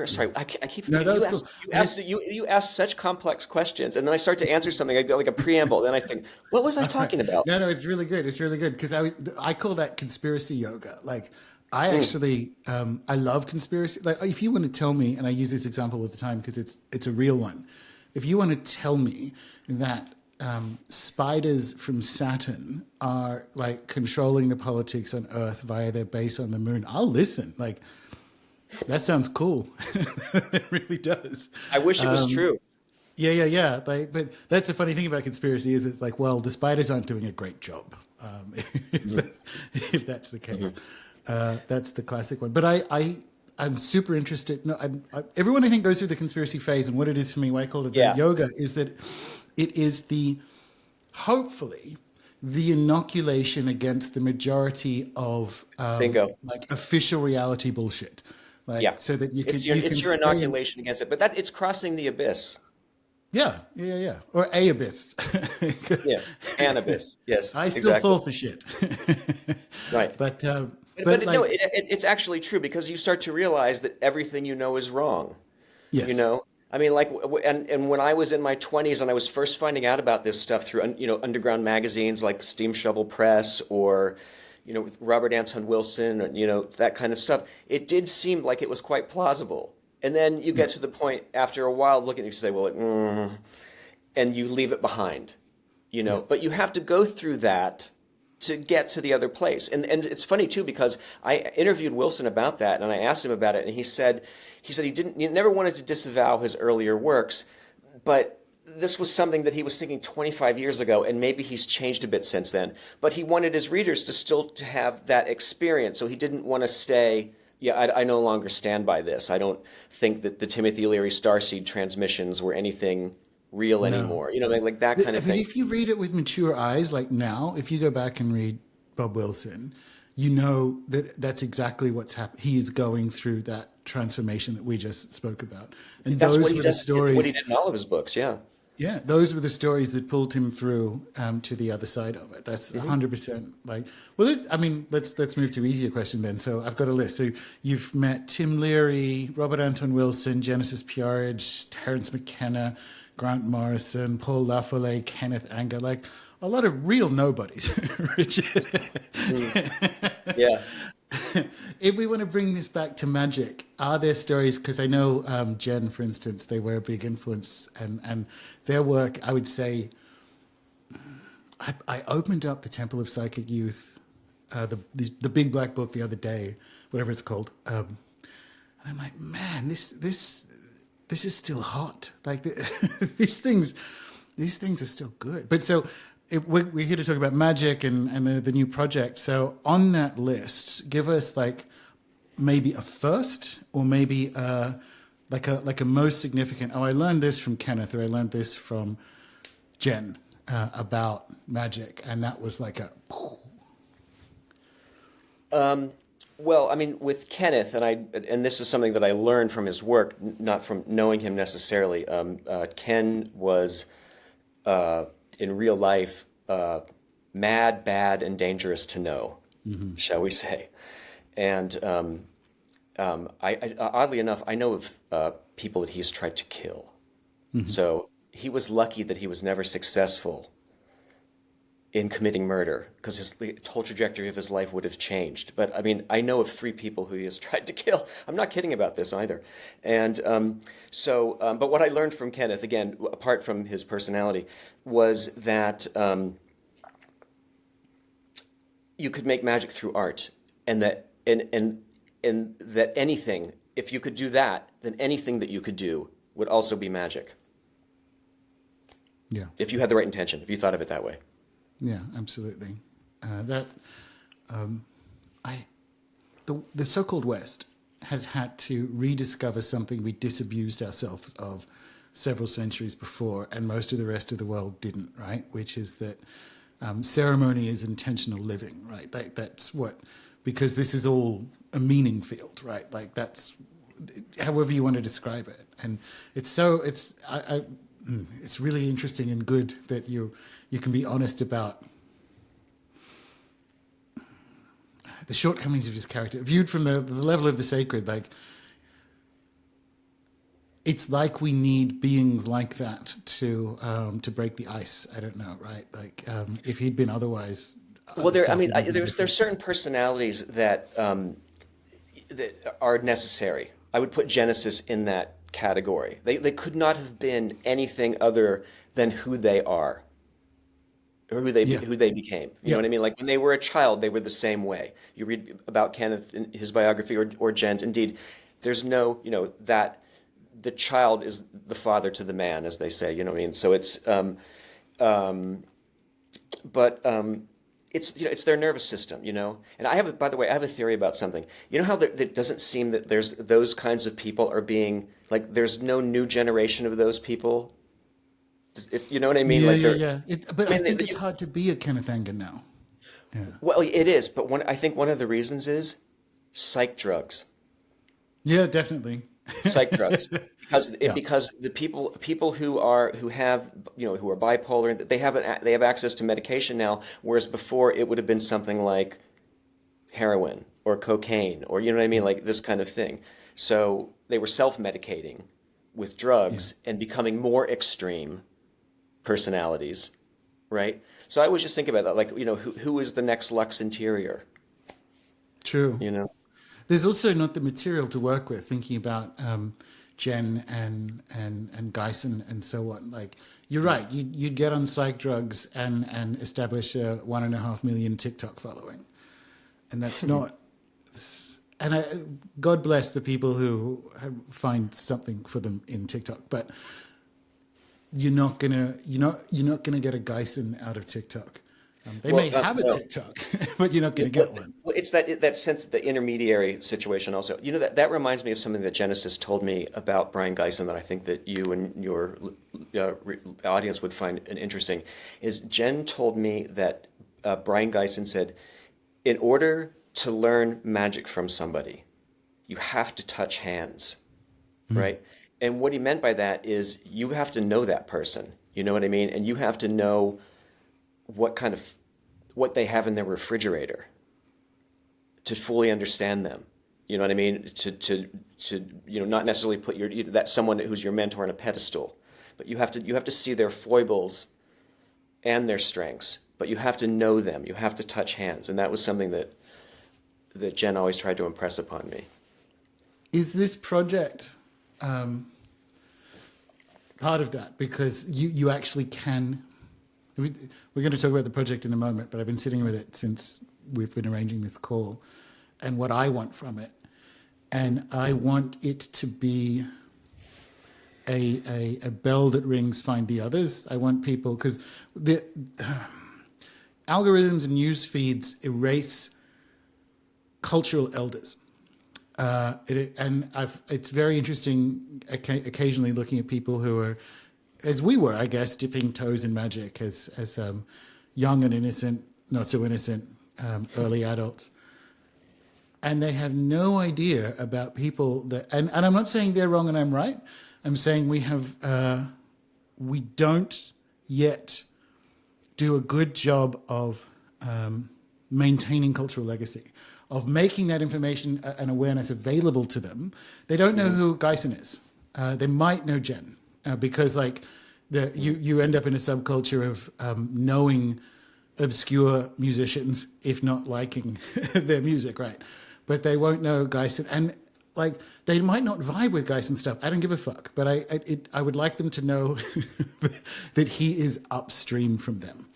sorry, I keep No, forgetting. that was cool. You ask such complex questions, and then I start to answer something. I go like a preamble, then I think, what was I talking about? No, it's really good. It's really good because I call that conspiracy yoga. Like, I actually I love conspiracy. Like, if you want to tell me, and I use this example all the time because it's a real one. If you want to tell me that spiders from Saturn are like controlling the politics on Earth via their base on the moon, I'll listen. Like, that sounds cool. It really does. I wish it was true. Yeah. Like, but that's the funny thing about conspiracy is it's like, well, the spiders aren't doing a great job. If that's the case, that's the classic one. But I'm super interested. No, everyone I think goes through the conspiracy phase, and what it is for me, why I call it yoga, is that it is hopefully the inoculation against the majority of Bingo. like official reality bullshit. Like, so that you can. It's your inoculation against it, but it's crossing the abyss. Yeah. Or a abyss. Yeah, an abyss. Yes, I still fall for shit. Right. But But like, no, it's actually true because you start to realize that everything you know is wrong. yes. You know, I mean, like, and when I was in my 20s and I was first finding out about this stuff through, you know, underground magazines like Steam Shovel Press or, you know, Robert Anton Wilson, or, you know, that kind of stuff, it did seem like it was quite plausible. And then you get to the point after a while looking at it, you say, well, and you leave it behind, you know, but you have to go through that to get to the other place. And it's funny too, because I interviewed Wilson about that and I asked him about it, and he said he never wanted to disavow his earlier works, but this was something that he was thinking 25 years ago, and maybe he's changed a bit since then. But he wanted his readers to have that experience, so he didn't want to stay, I no longer stand by this. I don't think that the Timothy Leary starseed transmissions were anything real anymore. You know, like that kind of thing. But if you read it with mature eyes, like now, if you go back and read Bob Wilson, you know that that's exactly what's happened. He is going through that transformation that we just spoke about. And That's those were the stories. What he did in all of his books, yeah. Yeah, those were the stories that pulled him through to the other side of it. That's 100% like. Well, let's move to easier question then. So I've got a list. So you've met Tim Leary, Robert Anton Wilson, Genesis Peerage, Terence McKenna, Grant Morrison, Paul Lafollette, Kenneth Anger, like a lot of real nobodies, Richard. Yeah. If we want to bring this back to magic, are there stories? Because I know Jen, for instance, they were a big influence, and their work, I would say, I opened up the Temple of Psychic Youth, the big black book the other day, whatever it's called, and I'm like, man, this is still hot. Like these things are still good. But so we're here to talk about magic and the new project. So on that list, give us like maybe a first, or maybe like a most significant. Oh, I learned this from Kenneth, or I learned this from Jen about magic, and that was like a. Well, I mean, with Kenneth, and this is something that I learned from his work, not from knowing him necessarily. Ken was, in real life, mad, bad, and dangerous to know, shall we say. And I oddly enough, I know of people that he's tried to kill. So he was lucky that he was never successful in committing murder, because the whole trajectory of his life would have changed. But I mean, I know of 3 people who he has tried to kill. I'm not kidding about this either. And but what I learned from Kenneth, again, apart from his personality, was that you could make magic through art, and that that anything, if you could do that, then anything that you could do would also be magic. Yeah. If you had the right intention, if you thought of it that way. Yeah, absolutely. the so-called West has had to rediscover something we disabused ourselves of several centuries before, and most of the rest of the world didn't, right? Which is that ceremony is intentional living, right? That's what, because this is all a meaning field, right? Like that's, however you want to describe it. And it's really interesting and good that you can be honest about the shortcomings of his character, viewed from the level of the sacred. Like, it's like we need beings like that to break the ice. I don't know, right? Like, if he'd been otherwise, well, there's certain personalities that that are necessary. I would put Genesis in that category. They could not have been anything other than who they are, or who they became. You know what I mean? Like when they were a child, they were the same way. You read about Kenneth in his biography, or Jen's. Indeed, there's no, that the child is the father to the man, as they say. You know what I mean? So it's, it's their nervous system, And by the way, I have a theory about something. You know how it doesn't seem that there's those kinds of people are being, like, there's no new generation of those people. If you know what I mean? Yeah. But I think it's hard to be a Kenneth Anger now. Yeah. Well, it is, but I think one of the reasons is psych drugs. Yeah, definitely. Psych drugs, because the people who are bipolar, they have access to medication now, whereas before it would have been something like heroin or cocaine, or you know what I mean, like this kind of thing. So they were self-medicating with drugs and becoming more extreme personalities, right? So I was just thinking about that, like, who is the next Lux Interior? True. There's also not the material to work with, thinking about Jen and Geisen and so on. Like, you're right, you'd get on psych drugs and establish a 1.5 million TikTok following. And that's not... And God bless the people who find something for them in TikTok, but you're not gonna get a Geisen out of TikTok. They may have a TikTok, but you're not going to get one. Well, it's that sense, the intermediary situation also. That reminds me of something that Genesis told me about Brian Geisen that I think that you and your audience would find interesting. Is Jen told me that Brian Geisen said, in order to learn magic from somebody, you have to touch hands, right? And what he meant by that is you have to know that person. You know what I mean? And you have to know what they have in their refrigerator to fully understand them. You know what I mean? To not necessarily put that someone who's your mentor on a pedestal, but you have to see their foibles and their strengths, but you have to know them. You have to touch hands. And that was something that Jen always tried to impress upon me. Is this project part of that? Because you actually can... We're going to talk about the project in a moment, but I've been sitting with it since we've been arranging this call, and what I want from it. And I want it to be a bell that rings, find the others. I want people, because the algorithms and news feeds erase cultural elders. It's very interesting occasionally looking at people who are, as we were, I guess, dipping toes in magic as young and innocent, not so innocent, early adults. And they have no idea about people that, and I'm not saying they're wrong and I'm right. I'm saying we don't yet do a good job of maintaining cultural legacy, of making that information and awareness available to them. They don't know who Geisen is. They might know Jen. Because you end up in a subculture of knowing obscure musicians, if not liking their music, right? But they won't know Geisen, and they might not vibe with Geisen stuff. I don't give a fuck. But I would like them to know that he is upstream from them,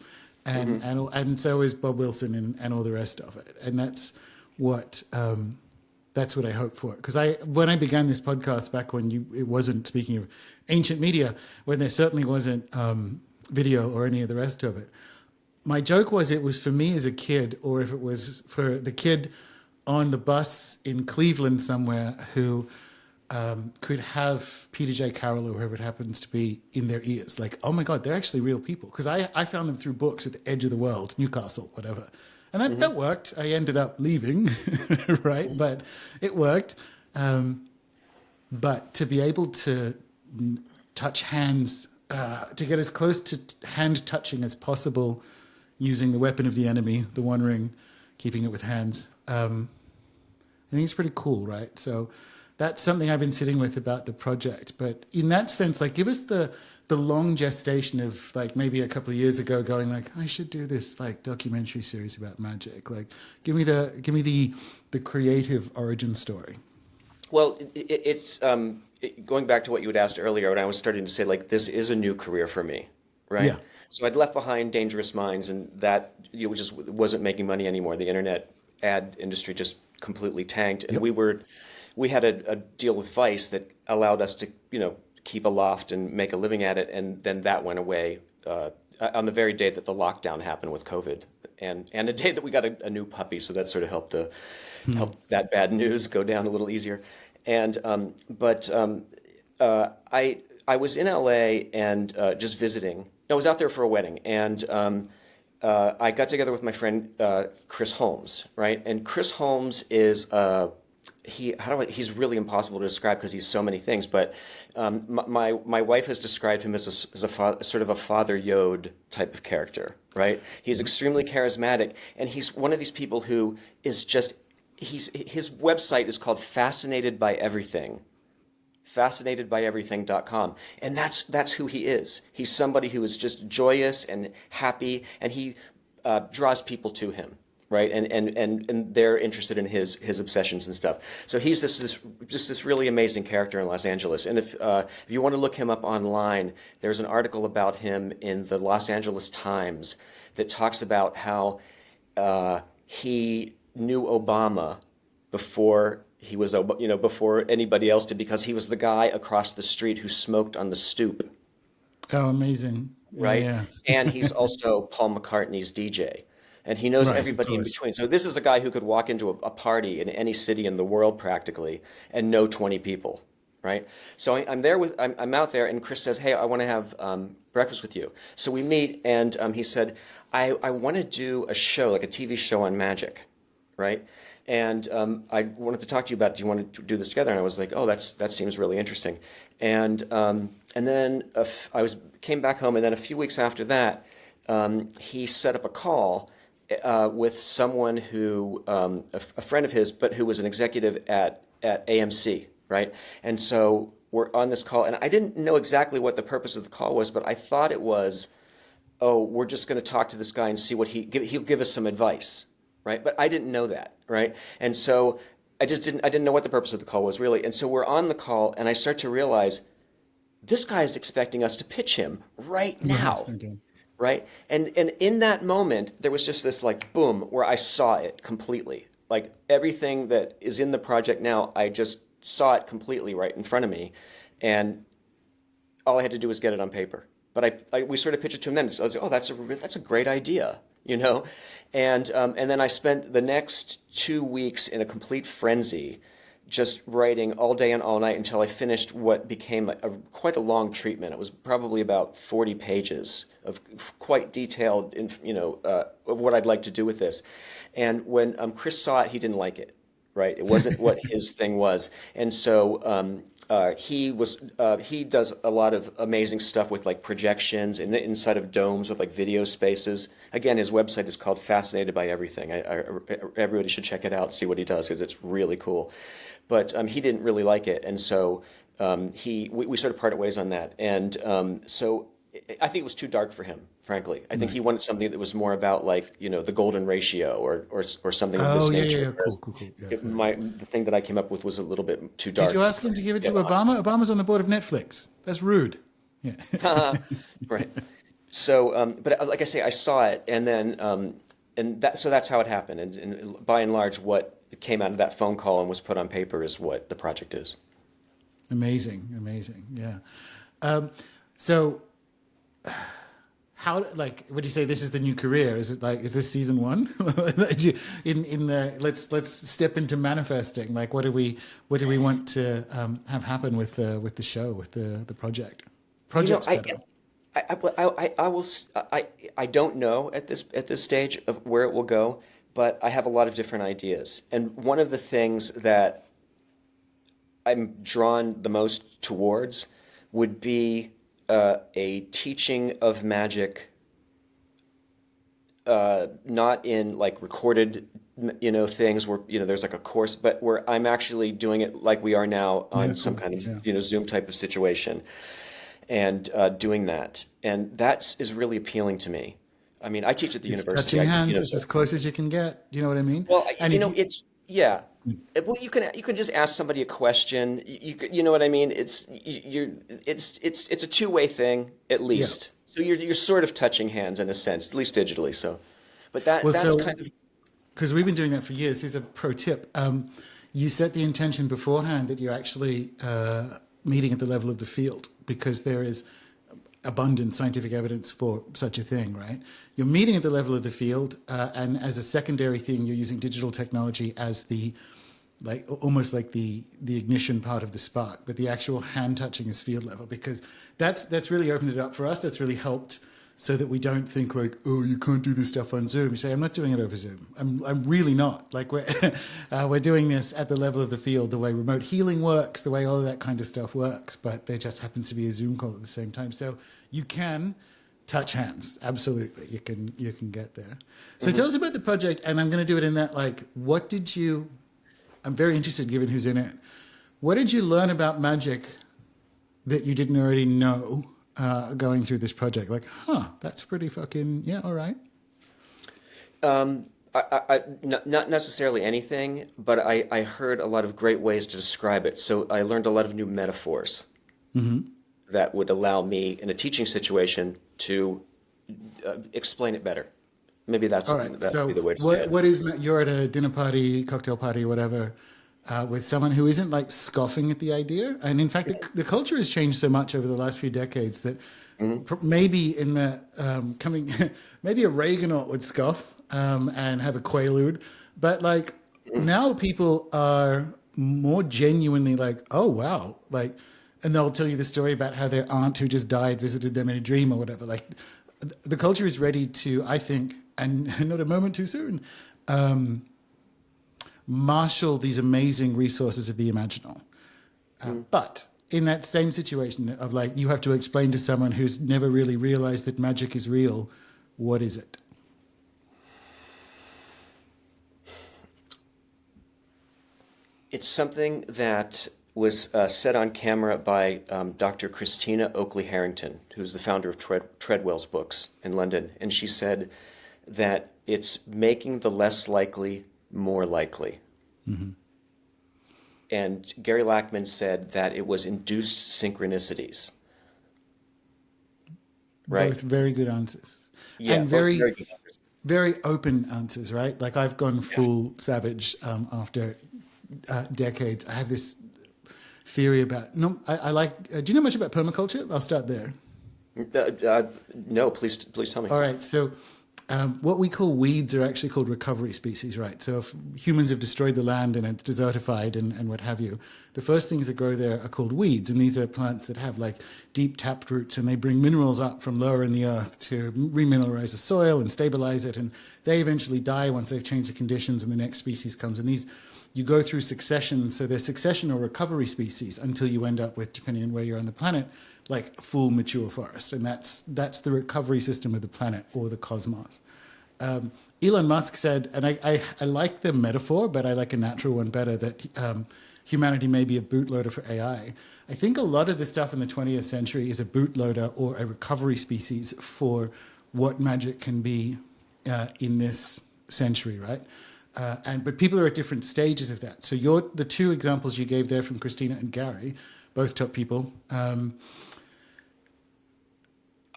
and so is Bob Wilson and all the rest of it. And that's what I hope for. Because when I began this podcast back when it wasn't, speaking of ancient media, when there certainly wasn't video or any of the rest of it, my joke was it was for me as a kid, or if it was for the kid on the bus in Cleveland somewhere who could have Peter J. Carroll or whoever it happens to be in their ears. Like, oh my God, they're actually real people. Because I found them through books at the edge of the world, Newcastle, whatever. And that worked. I ended up leaving, right? But it worked. But to be able to touch hands, to get as close to hand touching as possible using the weapon of the enemy, the One Ring, keeping it with hands, I think it's pretty cool, right? So that's something I've been sitting with about the project. But in that sense, like, give us the long gestation of, like, maybe a couple of years ago going like, I should do this like documentary series about magic. Like, give me the creative origin story. Well, it's going back to what you had asked earlier, and I was starting to say, like, this is a new career for me, right? Yeah. So I'd left behind Dangerous Minds, and that just wasn't making money anymore. The internet ad industry just completely tanked, and we had a deal with Vice that allowed us to, keep a loft and make a living at it, and then that went away on the very day that the lockdown happened with COVID, and the day that we got a new puppy, so that sort of helped that bad news go down a little easier. And I was in LA and just visiting. No, I was out there for a wedding, and I got together with my friend Chris Holmes, right? And Chris Holmes is he's really impossible to describe because he's so many things. But my wife has described him as sort of a Father Yod type of character, right? He's extremely charismatic, and he's one of these people who is just his website is called Fascinated by Everything. fascinatedbyeverything.com, and that's who he is. He's somebody who is just joyous and happy, and he draws people to him, right? And they're interested in his obsessions and stuff. So he's this really amazing character in Los Angeles. And if you want to look him up online, there's an article about him in the Los Angeles Times that talks about how he knew Obama before he was, before anybody else did, because he was the guy across the street who smoked on the stoop. Oh, amazing. Right? Yeah. And he's also Paul McCartney's DJ. And he knows everybody in between. So this is a guy who could walk into a party in any city in the world practically and know 20 people, right? So I'm out there, and Chris says, hey, I want to have breakfast with you. So we meet, and he said, I want to do a show, like a TV show on magic, right? And I wanted to talk to you about, do you want to do this together? And I was like, oh, that seems really interesting. And then came back home, and then a few weeks after that, he set up a call with someone who, a friend of his, but who was an executive at AMC, right? And so we're on this call, and I didn't know exactly what the purpose of the call was, but I thought it was, oh, we're just going to talk to this guy and see what he'll give us some advice. Right, but I didn't know that, right? And so I didn't know what the purpose of the call was really. And so we're on the call, and I start to realize this guy is expecting us to pitch him right now, right? And in that moment, there was just this like boom where I saw it completely. Like everything that is in the project now, I just saw it completely right in front of me, and all I had to do was get it on paper. But we sort of pitched it to him then. I was like, oh, that's a great idea. And then I spent the next 2 weeks in a complete frenzy, just writing all day and all night until I finished what became quite a long treatment. It was probably about 40 pages of quite detailed, of what I'd like to do with this. And when Chris saw it, he didn't like it, right? It wasn't what his thing was. And so he does a lot of amazing stuff with like projections and inside of domes with like video spaces. Again, his website is called Fascinated by Everything. Everybody should check it out and see what he does because it's really cool. But he didn't really like it, and so we sort of parted ways on that. And so I think it was too dark for him, frankly. I think he wanted something that was more about like the golden ratio or something of this nature. Yeah, cool. Yeah, the thing that I came up with was a little bit too dark. Did you ask him to give it to Obama? Obama's on the board of Netflix. That's rude. Yeah. Right. So, but like I say, I saw it, and then so that's how it happened. And by and large, what came out of that phone call and was put on paper is what the project is. Amazing. Yeah. So, how, like, would you say this is the new career? Is it like, is this season one? in the let's step into manifesting. Like, what do we want to have happen with the show, with the project? Project's better. I don't know at this stage of where it will go, but I have a lot of different ideas. And one of the things that I'm drawn the most towards would be a teaching of magic, not in like recorded, things where, there's like a course, but where I'm actually doing it like we are now on some kind of, Zoom type of situation, and doing that. And that is really appealing to me. I mean, I teach at the university. Touching hands is as close as you can get. You know what I mean? Well, Well, you can just ask somebody a question. You know what I mean? It's a two-way thing at least. Yeah. So you're sort of touching hands in a sense, at least digitally. So, but that's kind of, because we've been doing that for years. Here's a pro tip: you set the intention beforehand that you're actually meeting at the level of the field, because there is abundant scientific evidence for such a thing, right? You're meeting at the level of the field, and as a secondary thing, you're using digital technology as almost like the ignition part of the spark, but the actual hand touching is field level, because that's really opened it up for us. That's really helped, so that we don't think like, oh, you can't do this stuff on Zoom. You say, I'm not doing it over Zoom. I'm really not. Like, we're doing this at the level of the field, the way remote healing works, the way all of that kind of stuff works, but there just happens to be a Zoom call at the same time. So you can touch hands. Absolutely. You can get there. So tell us about the project, and I'm going to do it in that, like, I'm very interested, given who's in it. What did you learn about magic that you didn't already know going through this project? Like, that's pretty fucking, all right. Not necessarily anything, but I heard a lot of great ways to describe it. So I learned a lot of new metaphors that would allow me in a teaching situation to explain it better. Maybe that'd be the way to say it. What is, you're at a dinner party, cocktail party, whatever, with someone who isn't like scoffing at the idea. And in fact, the culture has changed so much over the last few decades that maybe in the maybe a Reaganaut would scoff and have a quaalude. But like now people are more genuinely like, oh, wow. Like, and they'll tell you the story about how their aunt who just died visited them in a dream or whatever. Like, the culture is ready to, I think, and not a moment too soon, marshal these amazing resources of the imaginal. But in that same situation of like, you have to explain to someone who's never really realized that magic is real, what is it? It's something that was set on camera by Dr. Christina Oakley Harrington, who's the founder of Treadwell's books in London. And she said that it's making the less likely more likely. And Gary Lachman said that it was induced synchronicities. Right? Both very good answers. Yeah, and very good answers. Very open answers, right? Like, I've gone full savage after decades. I have this theory about, do you know much about permaculture? I'll start there. No, please tell me. All right, so what we call weeds are actually called recovery species, right? So if humans have destroyed the land and it's desertified and what have you, the first things that grow there are called weeds, and these are plants that have like deep tapped roots, and they bring minerals up from lower in the earth to remineralize the soil and stabilize it, and they eventually die once they've changed the conditions and the next species comes. And these, you go through succession, so they're succession or recovery species until you end up with, depending on where you're on the planet, like full mature forest. And that's the recovery system of the planet or the cosmos. Elon Musk said, and I like the metaphor, but I like a natural one better, that humanity may be a bootloader for AI. I think a lot of the stuff in the 20th century is a bootloader or a recovery species for what magic can be in this century, right? But people are at different stages of that. So the two examples you gave there from Christina and Gary, both top people,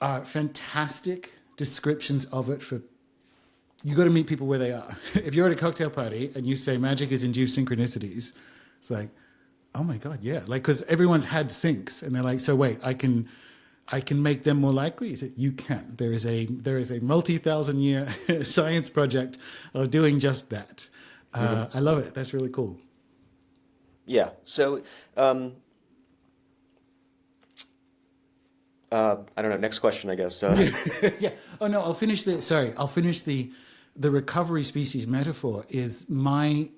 are fantastic descriptions of it. For you got to meet people where they are. If you're at a cocktail party and you say magic is induced synchronicities, it's like, oh my God, yeah. Like, because everyone's had syncs, and they're like, so wait, I can I can make them more likely. He said, you can. There is a multi-thousand-year science project of doing just that. I love it. That's really cool. Yeah. So, I don't know. Next question, I guess. Yeah. Oh no, I'll finish the recovery species metaphor is my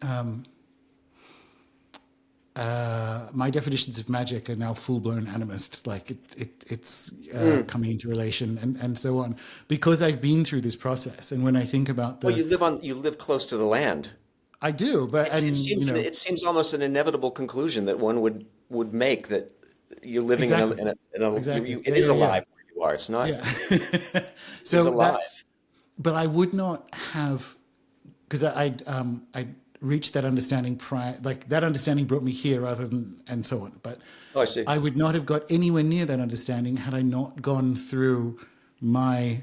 my definitions of magic are now full-blown animist. Like it's coming into relation and so on, because I've been through this process. And when I think about Well, you live close to the land. I do, but It seems it seems almost an inevitable conclusion that one would make, that you're living exactly. in a Exactly. it is alive where you are. It's not. Yeah. It's So alive. but I would not have, because I reached that understanding like that understanding brought me here rather than, and so on. But Oh, I see. I would not have got anywhere near that understanding had I not gone through my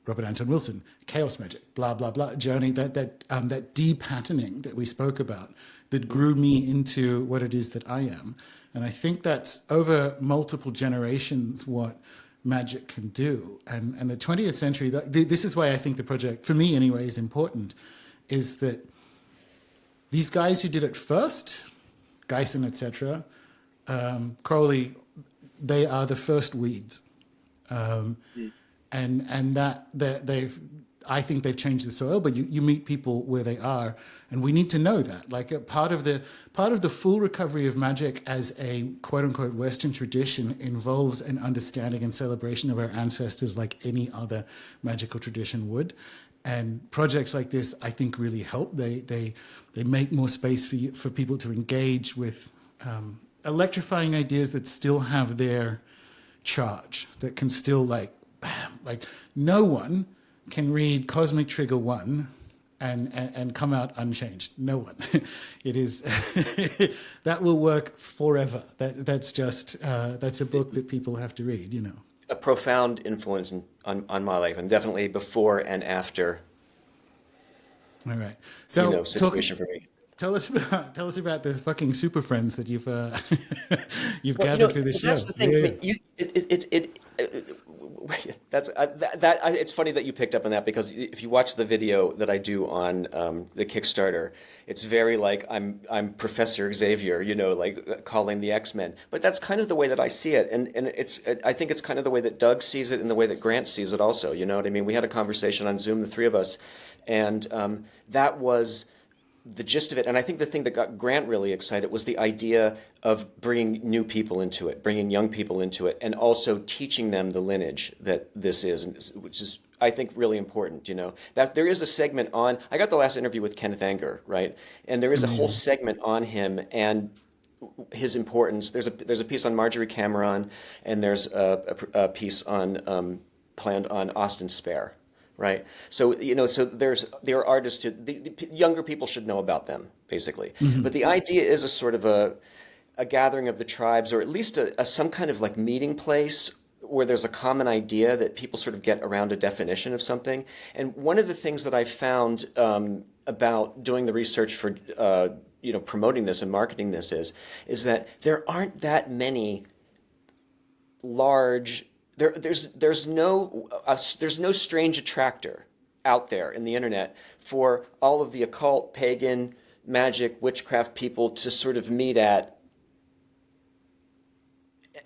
Robert Anton Wilson chaos magic, blah blah blah journey, that de-patterning that we spoke about, that grew me into what it is that I am. And I think that's over multiple generations what magic can do. And the 20th century, this is why I think the project, for me anyway, is important, is that these guys who did it first, Geisen, etc., Crowley, they are the first weeds. And that I think they've changed the soil, but you meet people where they are, and we need to know that. Like a part of the full recovery of magic as a quote unquote Western tradition involves an understanding and celebration of our ancestors, like any other magical tradition would. And projects like this, I think, really help. They make more space for people to engage with electrifying ideas that still have their charge, that can still like no one can read Cosmic Trigger 1 and come out unchanged. No one. It is that will work forever. That's a book that people have to read, you know. A profound influence on my life, and definitely before and after. All right. So situation for me. Tell us about the fucking super friends that you've you've gathered through the show. That's the thing. It's funny that you picked up on that, because if you watch the video that I do on the Kickstarter, it's very like I'm Professor Xavier, like calling the X-Men. But that's kind of the way that I see it, and I think it's kind of the way that Doug sees it, and the way that Grant sees it also. You know what I mean? We had a conversation on Zoom, the three of us, and that was the gist of it. And I think the thing that got Grant really excited was the idea of bringing new people into it, bringing young people into it, and also teaching them the lineage that this is, which is, I think, really important. That there is a segment on, I got the last interview with Kenneth Anger, right? And there is a whole segment on him and his importance. There's a piece on Marjorie Cameron, and there's a piece on planned on Austin Spare. Right. So, so there are artists the younger people should know about them, basically. Mm-hmm. But the idea is a sort of a gathering of the tribes, or at least some kind of like meeting place where there's a common idea that people sort of get around a definition of something. And one of the things that I found about doing the research for, promoting this and marketing this is that there aren't that many large. There's no strange attractor out there in the internet for all of the occult, pagan, magic, witchcraft people to sort of meet at.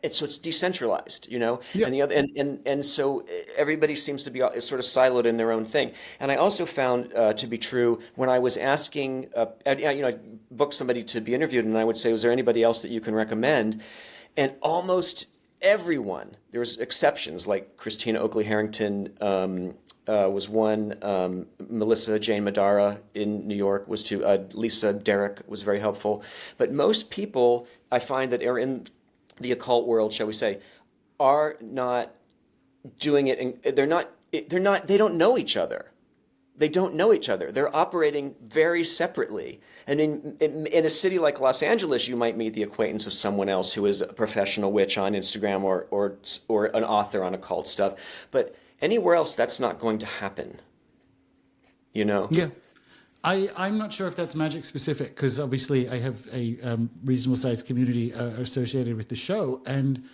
So it's decentralized, Yeah. And so everybody seems to be sort of siloed in their own thing. And I also found to be true when I was asking, I booked somebody to be interviewed, and I would say, "Was there anybody else that you can recommend?" And almost everyone, there was exceptions, like Christina Oakley Harrington was one, Melissa Jane Madara in New York was two, Lisa Derrick was very helpful. But most people I find that are in the occult world, shall we say, are not doing it, and they don't know each other. They don't know each other. They're operating very separately. And in a city like Los Angeles, you might meet the acquaintance of someone else who is a professional witch on Instagram or an author on occult stuff. But anywhere else, that's not going to happen. Yeah. I'm not sure if that's magic specific, because obviously I have a reasonable sized community associated with the show. And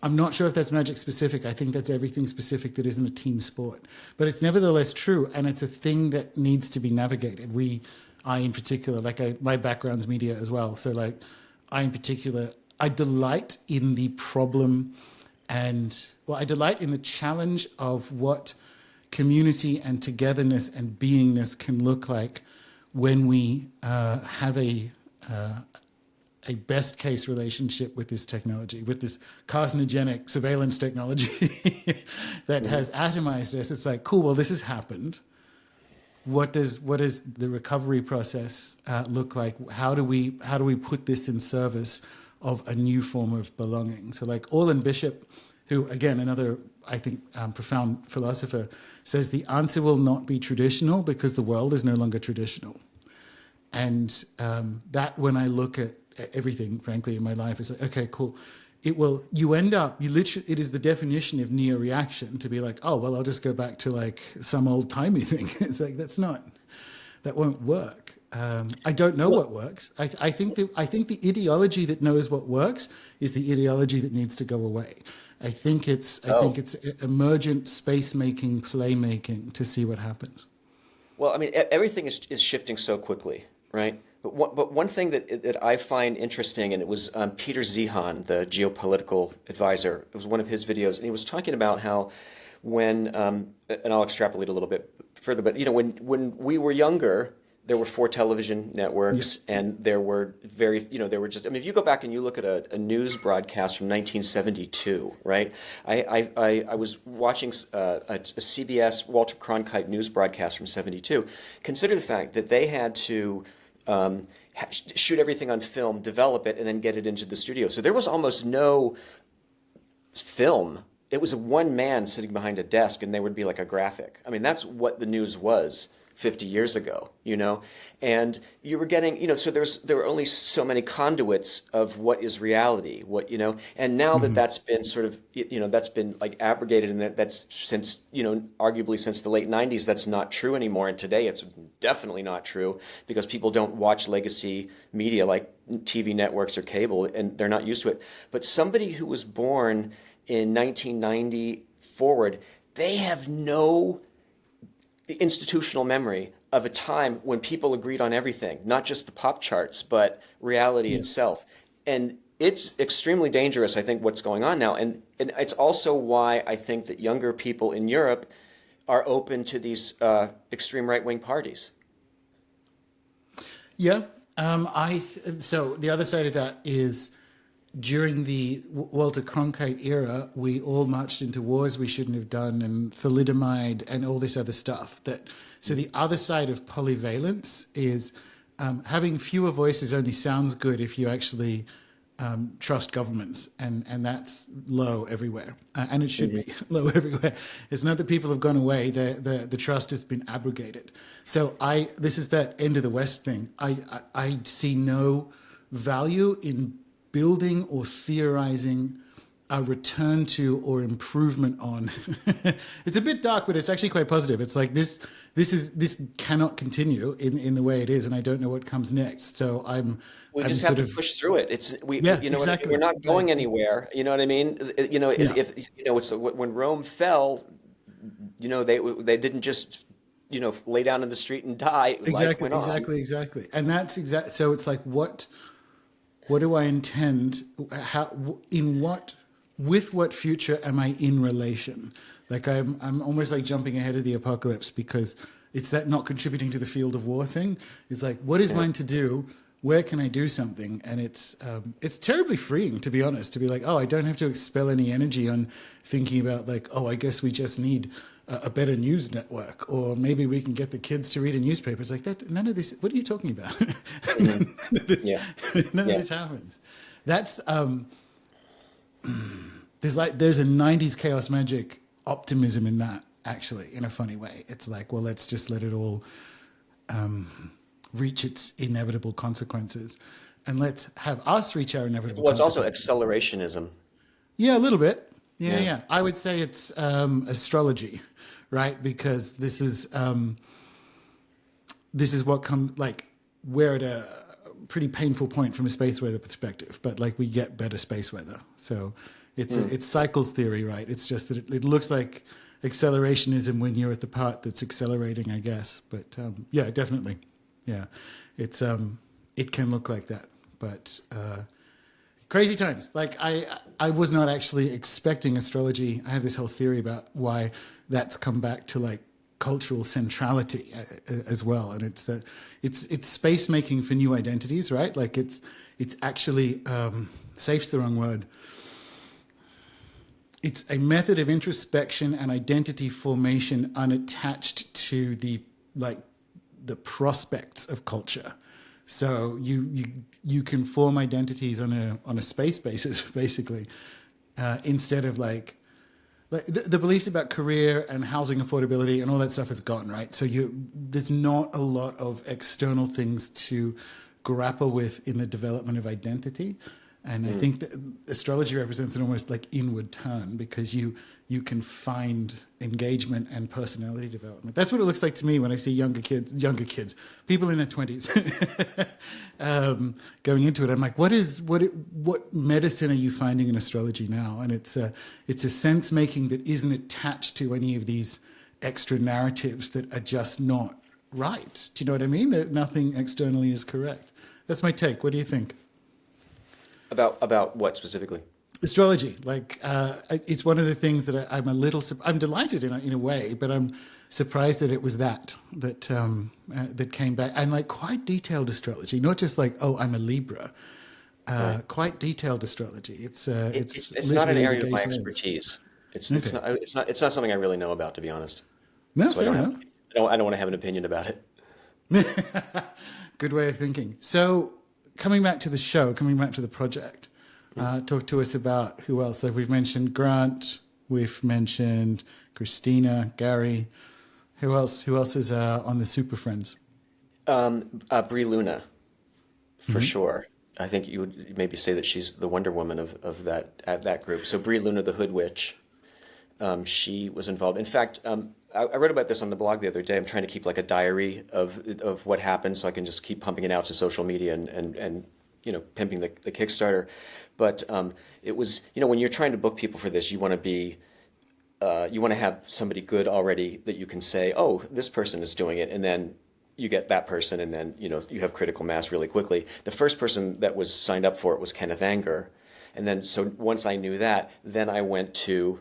I'm not sure if that's Magic specific. I think that's everything specific that isn't a team sport. But it's nevertheless true, and it's a thing that needs to be navigated. I in particular, my background's media as well. So like, I in particular, I delight in the problem I delight in the challenge of what community and togetherness and beingness can look like when we have a best case relationship with this technology, with this carcinogenic surveillance technology that has atomized us. It's like, cool, well, this has happened. What does the recovery process look like? How do we put this in service of a new form of belonging? So like Orland Bishop, who again, another, I think, profound philosopher, says the answer will not be traditional because the world is no longer traditional. And that when I look at everything, frankly, in my life, it's like, okay, cool. It is the definition of neo-reaction to be like, oh, well, I'll just go back to like some old-timey thing. It's like, that won't work. I don't know what works. I think the ideology that knows what works is the ideology that needs to go away. I think it's emergent space making, play making to see what happens. Well, I mean, everything is shifting so quickly, right? But one thing that I find interesting, and it was Peter Zehan, the geopolitical advisor. It was one of his videos, and he was talking about how when and I'll extrapolate a little bit further, but when we were younger, there were 4 television networks, and there were there were just, I mean, if you go back and you look at a news broadcast from 1972, right? I was watching a CBS Walter Cronkite news broadcast from 72. Consider the fact that they had to shoot everything on film, develop it, and then get it into the studio. So there was almost no film. It was one man sitting behind a desk, and there would be like a graphic. I mean, that's what the news was 50 years ago, and you were getting, so there were only so many conduits of what is reality, and now that's been sort of, that's been like abrogated, and that's since, arguably since the late 90s, that's not true anymore. And today it's definitely not true because people don't watch legacy media like TV networks or cable, and they're not used to it. But somebody who was born in 1990 forward, they have no institutional memory of a time when people agreed on everything, not just the pop charts, but reality itself. And it's extremely dangerous, I think, what's going on now. And it's also why I think that younger people in Europe are open to these extreme right-wing parties. Yeah. So the other side of that is during the Walter Cronkite era, we all marched into wars we shouldn't have done, and thalidomide and all this other stuff. So the other side of polyvalence is having fewer voices only sounds good if you actually trust governments, and that's low everywhere, and it should be low everywhere. It's not that people have gone away; the trust has been abrogated. So this is that end of the West thing. I see no value in building or theorizing a return to or improvement on. It's a bit dark, but it's actually quite positive. It's like this cannot continue in the way it is, and I don't know what comes next. So we just have to push through it. Exactly. We're not going anywhere. You know what I mean? If it's when Rome fell, they didn't just lay down in the street and die. Exactly. And that's exactly. So it's like what do I intend? With what future am I in relation? Like I'm almost like jumping ahead of the apocalypse because it's that not contributing to the field of war thing. It's like, what is mine to do? Where can I do something? And it's terribly freeing, to be honest, to be like, oh, I don't have to expel any energy on thinking about like, oh, I guess we just need a better news network, or maybe we can get the kids to read a newspaper. It's like that. None of this. What are you talking about? None of this happens. That's there's a 90s chaos magic optimism in that, actually, in a funny way. It's like, well, let's just let it all reach its inevitable consequences, and let's have us reach our inevitable consequences. Well, it's also accelerationism. Yeah, a little bit. Yeah. I would say it's astrology, right? Because this is what comes, like, we're at a pretty painful point from a space weather perspective, but like we get better space weather. So It's cycles theory, right? It's just that it looks like accelerationism when you're at the part that's accelerating, I guess. But yeah, definitely, yeah, it can look like that, but. Crazy times. Like I was not actually expecting astrology. I have this whole theory about why that's come back to like cultural centrality as well, and it's space making for new identities, right? Like it's actually safe's the wrong word. It's a method of introspection and identity formation unattached to the prospects of culture. So you can form identities on a space basis, basically, instead of like the beliefs about career and housing affordability and all that stuff is gone, right? So there's not a lot of external things to grapple with in the development of identity. And I think that astrology represents an almost like inward turn because you can find engagement and personality development. That's what it looks like to me when I see younger kids, people in their 20s going into it. I'm like, what medicine are you finding in astrology now? And it's a sense making that isn't attached to any of these extra narratives that are just not right. Do you know what I mean? That nothing externally is correct. That's my take. What do you think? About what specifically? Astrology, like it's one of the things that I'm delighted in a way, but I'm surprised that it was that came back, and like quite detailed astrology, not just like, oh, I'm a Libra, right. Quite detailed astrology. It's not an area of my expertise. It's not something I really know about, to be honest. No, so fair enough. I don't want to have an opinion about it. Good way of thinking. So. Coming back to the show, coming back to the project, talk to us about who else. Like we've mentioned Grant, we've mentioned Christina, Gary. Who else is on the Super Friends? Bri Luna, for sure. I think you would maybe say that she's the Wonder Woman of that group. So Bri Luna, the Hood Witch, she was involved. In fact, I wrote about this on the blog the other day. I'm trying to keep like a diary of what happened so I can just keep pumping it out to social media and pimping the Kickstarter. But it was, when you're trying to book people for this, you want to have somebody good already that you can say, oh, this person is doing it, and then you get that person, and then you have critical mass really quickly. The first person that was signed up for it was Kenneth Anger, and then so once I knew that, then I went to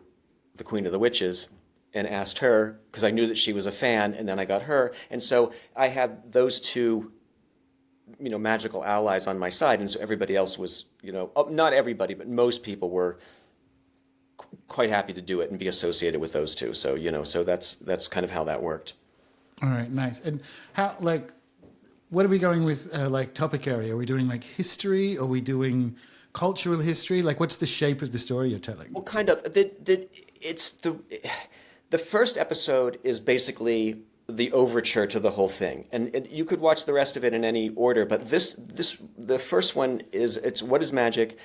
the Queen of the Witches and asked her, because I knew that she was a fan, and then I got her. And so I had those two, magical allies on my side, and so everybody else was, not everybody, but most people were quite happy to do it and be associated with those two. So, so that's kind of how that worked. All right, nice. And how, what are we going with, topic area? Are we doing, history? Are we doing cultural history? What's the shape of the story you're telling? Well, kind of. The first episode is basically the overture to the whole thing, and you could watch the rest of it in any order. But the first one it's what is magic,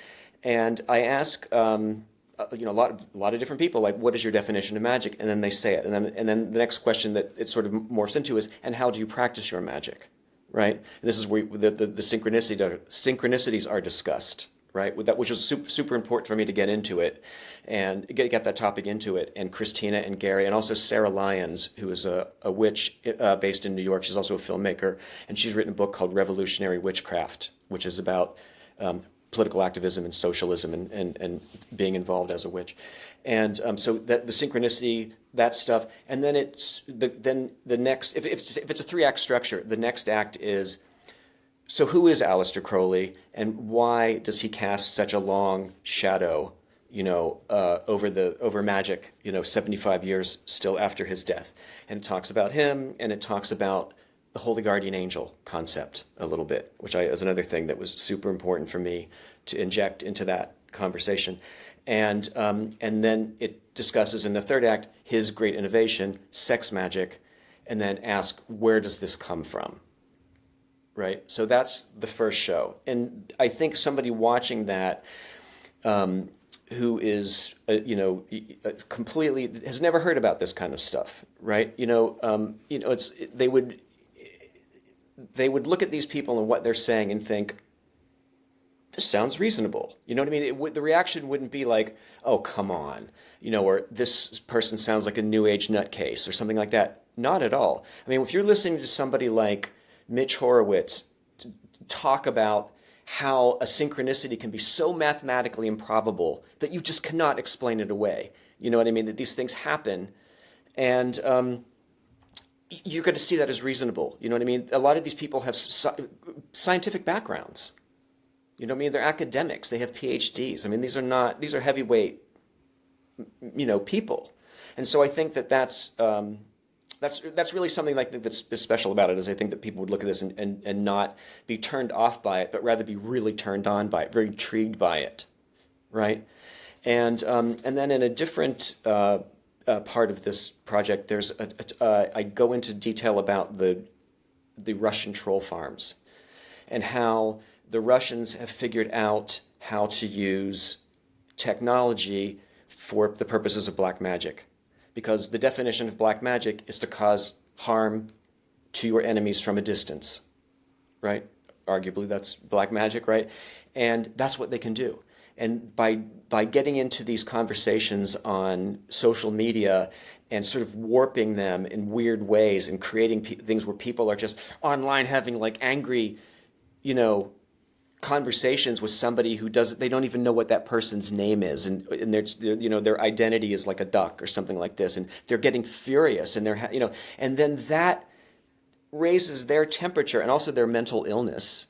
and I ask a lot of different people, like, what is your definition of magic, and then they say it, and then the next question that it sort of morphs into is, and how do you practice your magic, right? And this is where the synchronicities are discussed. Right, which was super important for me to get into it, and get that topic into it. And Christina and Gary, and also Sarah Lyons, who is a witch based in New York. She's also a filmmaker, and she's written a book called Revolutionary Witchcraft, which is about political activism and socialism and being involved as a witch. And so that the synchronicity, that stuff, and then the next, if it's a 3-act structure, the next act is. So who is Aleister Crowley, and why does he cast such a long shadow, over magic, 75 years still after his death? And it talks about him, and it talks about the Holy Guardian Angel concept a little bit, which is another thing that was super important for me to inject into that conversation. And then it discusses in the third act his great innovation, sex magic, and then ask, where does this come from? Right, so that's the first show, and I think somebody watching that, who is completely has never heard about this kind of stuff, right? It's they would look at these people and what they're saying and think, this sounds reasonable. You know what I mean? The reaction wouldn't be like, oh, come on, or this person sounds like a new age nutcase or something like that. Not at all. I mean, if you're listening to somebody like Mitch Horowitz talk about how a synchronicity can be so mathematically improbable that you just cannot explain it away. You know what I mean? That these things happen, and you're going to see that as reasonable. You know what I mean? A lot of these people have scientific backgrounds. You know what I mean? They're academics. They have PhDs. I mean, these are heavyweight, people. And so I think that's really something like that's special about it, is I think that people would look at this and not be turned off by it, but rather be really turned on by it, very intrigued by it, right? And then in a different part of this project, I go into detail about the Russian troll farms and how the Russians have figured out how to use technology for the purposes of black magic. Because the definition of black magic is to cause harm to your enemies from a distance, right? Arguably, that's black magic, right? And that's what they can do. And by getting into these conversations on social media and sort of warping them in weird ways and creating things where people are just online having like angry, conversations with somebody who they don't even know what that person's name is, and their identity is like a duck or something like this, and they're getting furious, and and then that raises their temperature and also their mental illness,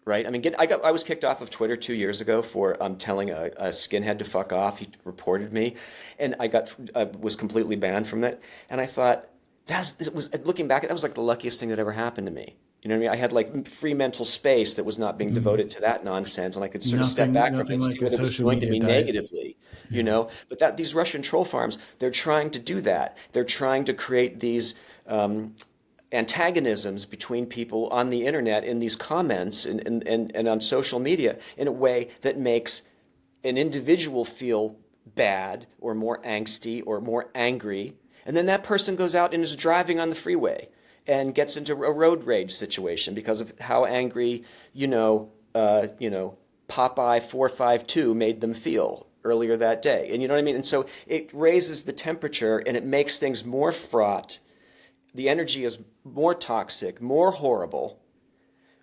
right? I mean, I was kicked off of Twitter 2 years ago for telling a skinhead to fuck off. He reported me, and I was completely banned from it. And I thought looking back, that was like the luckiest thing that ever happened to me. You know what I mean? I had like free mental space that was not being devoted to that nonsense, and I could sort of step back from it and see what it was doing to me negatively, But these Russian troll farms, they're trying to do that. They're trying to create these antagonisms between people on the internet in these comments and on social media in a way that makes an individual feel bad or more angsty or more angry. And then that person goes out and is driving on the freeway and gets into a road rage situation because of how angry, Popeye 452 made them feel earlier that day. And you know what I mean? And so it raises the temperature and it makes things more fraught. The energy is more toxic, more horrible.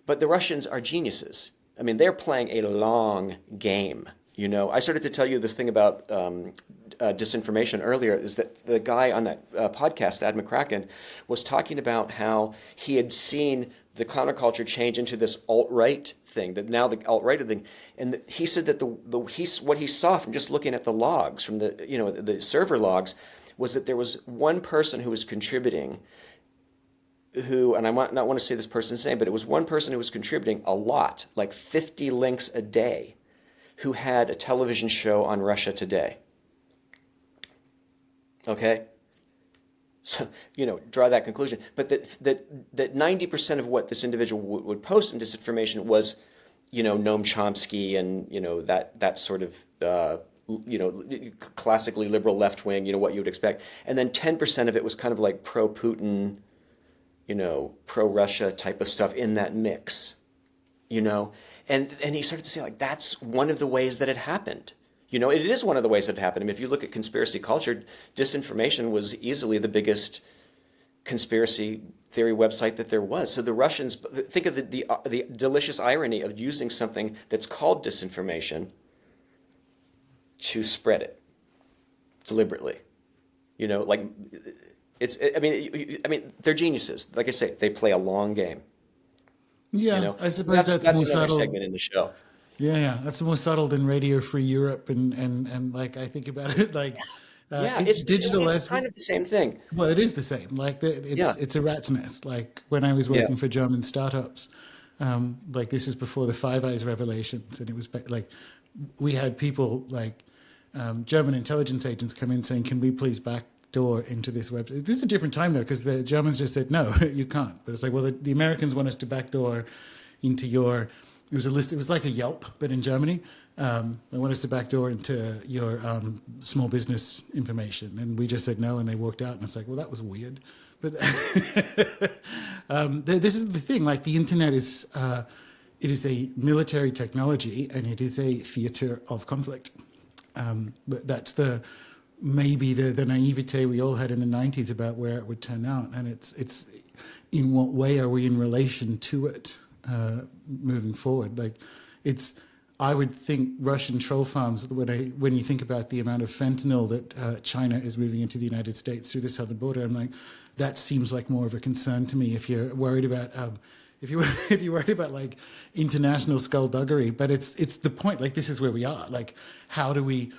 But the Russians are geniuses. I mean, they're playing a long game. I started to tell you this thing about disinformation earlier, is that the guy on that podcast, Ad McCracken, was talking about how he had seen the counterculture change into this alt-right thing, that now the alt-right thing, and he said that what he saw from just looking at the logs, from the server logs, was that there was one person who was contributing, and I might not want to say this person's name, but it was one person who was contributing a lot, like 50 links a day, who had a television show on Russia Today. Okay? So, draw that conclusion. But that 90% of what this individual would post in disinformation was, Noam Chomsky and, that sort of, classically liberal left wing, what you would expect. And then 10% of it was kind of like pro-Putin, pro-Russia type of stuff in that mix, And he started to say, like, that's one of the ways that it happened. It is one of the ways that it happened. I mean, if you look at conspiracy culture, disinformation was easily the biggest conspiracy theory website that there was. So the Russians, think of the delicious irony of using something that's called disinformation to spread it deliberately. I mean, they're geniuses. Like I say, they play a long game. Yeah, I suppose that's more another subtle. segment in the show. Yeah, that's more subtle than Radio Free Europe, and like I think about it, like it's digital. It's kind of the same thing. Well, it is the same. Like it's a rat's nest. Like when I was working for German startups, like this is before the Five Eyes revelations, and it was like we had people like German intelligence agents come in saying, "Can we please backdoor into this website?" This is a different time though, because the Germans just said, "No, you can't." But it's like, well, the Americans want us to backdoor into your. It was a list. It was like a Yelp, but in Germany. They want us to backdoor into your small business information, and we just said no, and they walked out. And it's like, well, that was weird. But this is the thing. Like the internet is it is a military technology and it is a theater of conflict. But that's maybe the naivete we all had in the 90s about where it would turn out. And it's in what way are we in relation to it moving forward? Like, I would think Russian troll farms, when you think about the amount of fentanyl that China is moving into the United States through the southern border, I'm like, that seems like more of a concern to me if you're worried about if you're worried about like international skullduggery. But it's the point, like, this is where we are. Like, how do we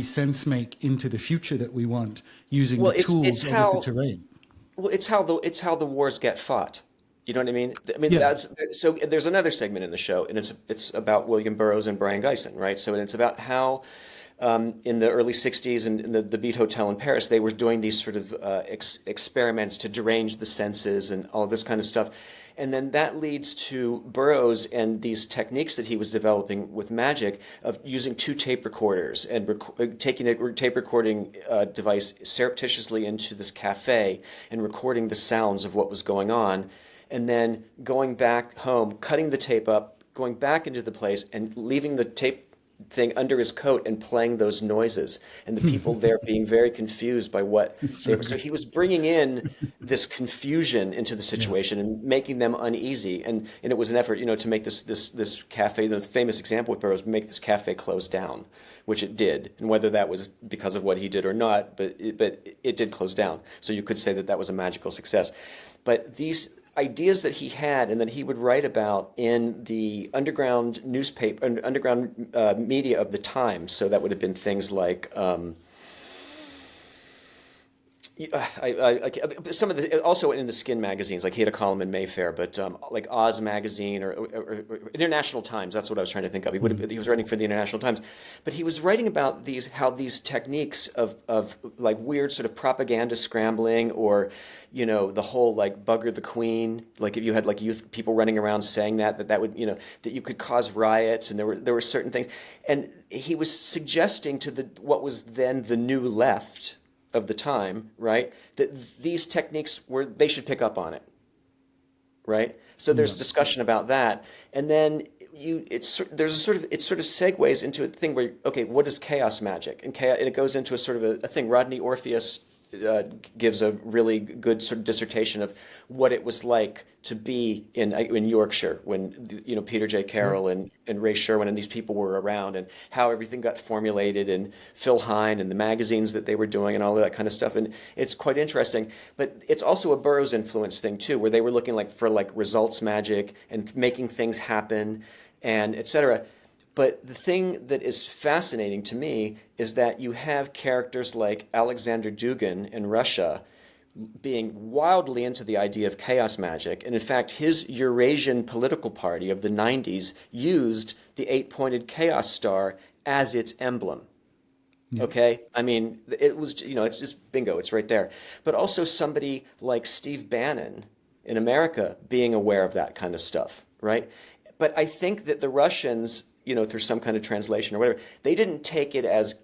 sense make into the future that we want using Well, the tools of the terrain? well, it's how the wars get fought. You know what I mean? I mean, Yeah. so there's another segment in the show, and it's about William Burroughs and Brian Geisen, right? So, and it's about how in the early 60s in the Beat Hotel in Paris, they were doing these sort of experiments to derange the senses and all this kind of stuff. And then that leads to Burroughs and these techniques that he was developing with Magick of using two tape recorders and taking a tape recording device surreptitiously into this cafe and recording the sounds of what was going on, and then going back home, cutting the tape up, going back into the place and leaving the tape thing under his coat and playing those noises, and the people there being very confused by what they were. So he was bringing in this confusion into the situation and making them uneasy, and it was an effort, to make this cafe, the famous example with Burroughs, make this cafe close down, which it did, and whether that was because of what he did or not, but it did close down. So you could say that was a magical success. But these ideas that he had and that he would write about in the underground newspaper and underground media of the time. So that would have been things like some of the, also in the skin magazines, like he had a column in Mayfair, but like Oz magazine or International Times. That's what I was trying to think of. He was writing for the International Times, but he was writing about how these techniques of like weird sort of propaganda scrambling, or the whole like bugger the queen. Like if you had like youth people running around saying that would that you could cause riots, and there were certain things, and he was suggesting to what was then the new left of the time, right, that these techniques they should pick up on it, right? So there's discussion about that, and then it sort of segues into a thing where, okay, what is chaos magic? And it goes into a sort of a thing. Rodney Orpheus gives a really good sort of dissertation of what it was like to be in Yorkshire when Peter J. Carroll and Ray Sherwin and these people were around, and how everything got formulated, and Phil Hine and the magazines that they were doing and all of that kind of stuff. And it's quite interesting. But it's also a Burroughs influence thing too, where they were looking for results magic and making things happen and etc. But the thing that is fascinating to me is that you have characters like Alexander Dugin in Russia being wildly into the idea of chaos magic. And in fact, his Eurasian political party of the 90s used the 8-pointed chaos star as its emblem. Yeah. Okay? I mean, it was, it's just bingo, it's right there. But also somebody like Steve Bannon in America being aware of that kind of stuff, right? But I think that the Russians, through some kind of translation or whatever, they didn't take it as,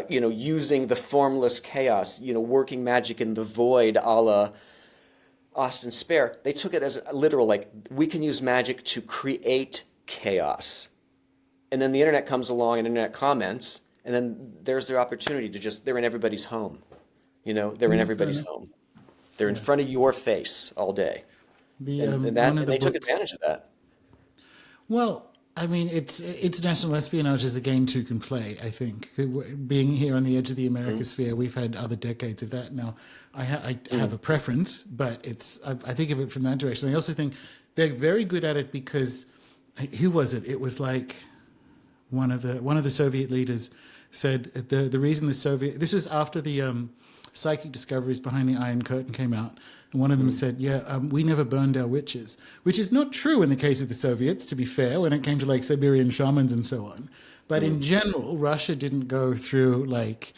using the formless chaos, working magic in the void a la Austin Spare. They took it as literal, like, we can use magic to create chaos. And then the internet comes along and internet comments, and then there's their opportunity they're in everybody's home. They're in everybody's home. They're in front of your face all day. And they took advantage of that. Well, I mean, it's international espionage is a game two can play, I think. Being here on the edge of the Americosphere, we've had other decades of that now. I have a preference, but I think of it from that direction. I also think they're very good at it because, who was it? It was like one of the Soviet leaders said the reason this was after the psychic discoveries behind the Iron Curtain came out. And one of them said, we never burned our witches, which is not true in the case of the Soviets, to be fair, when it came to like Siberian shamans and so on. But in general, Russia didn't go through like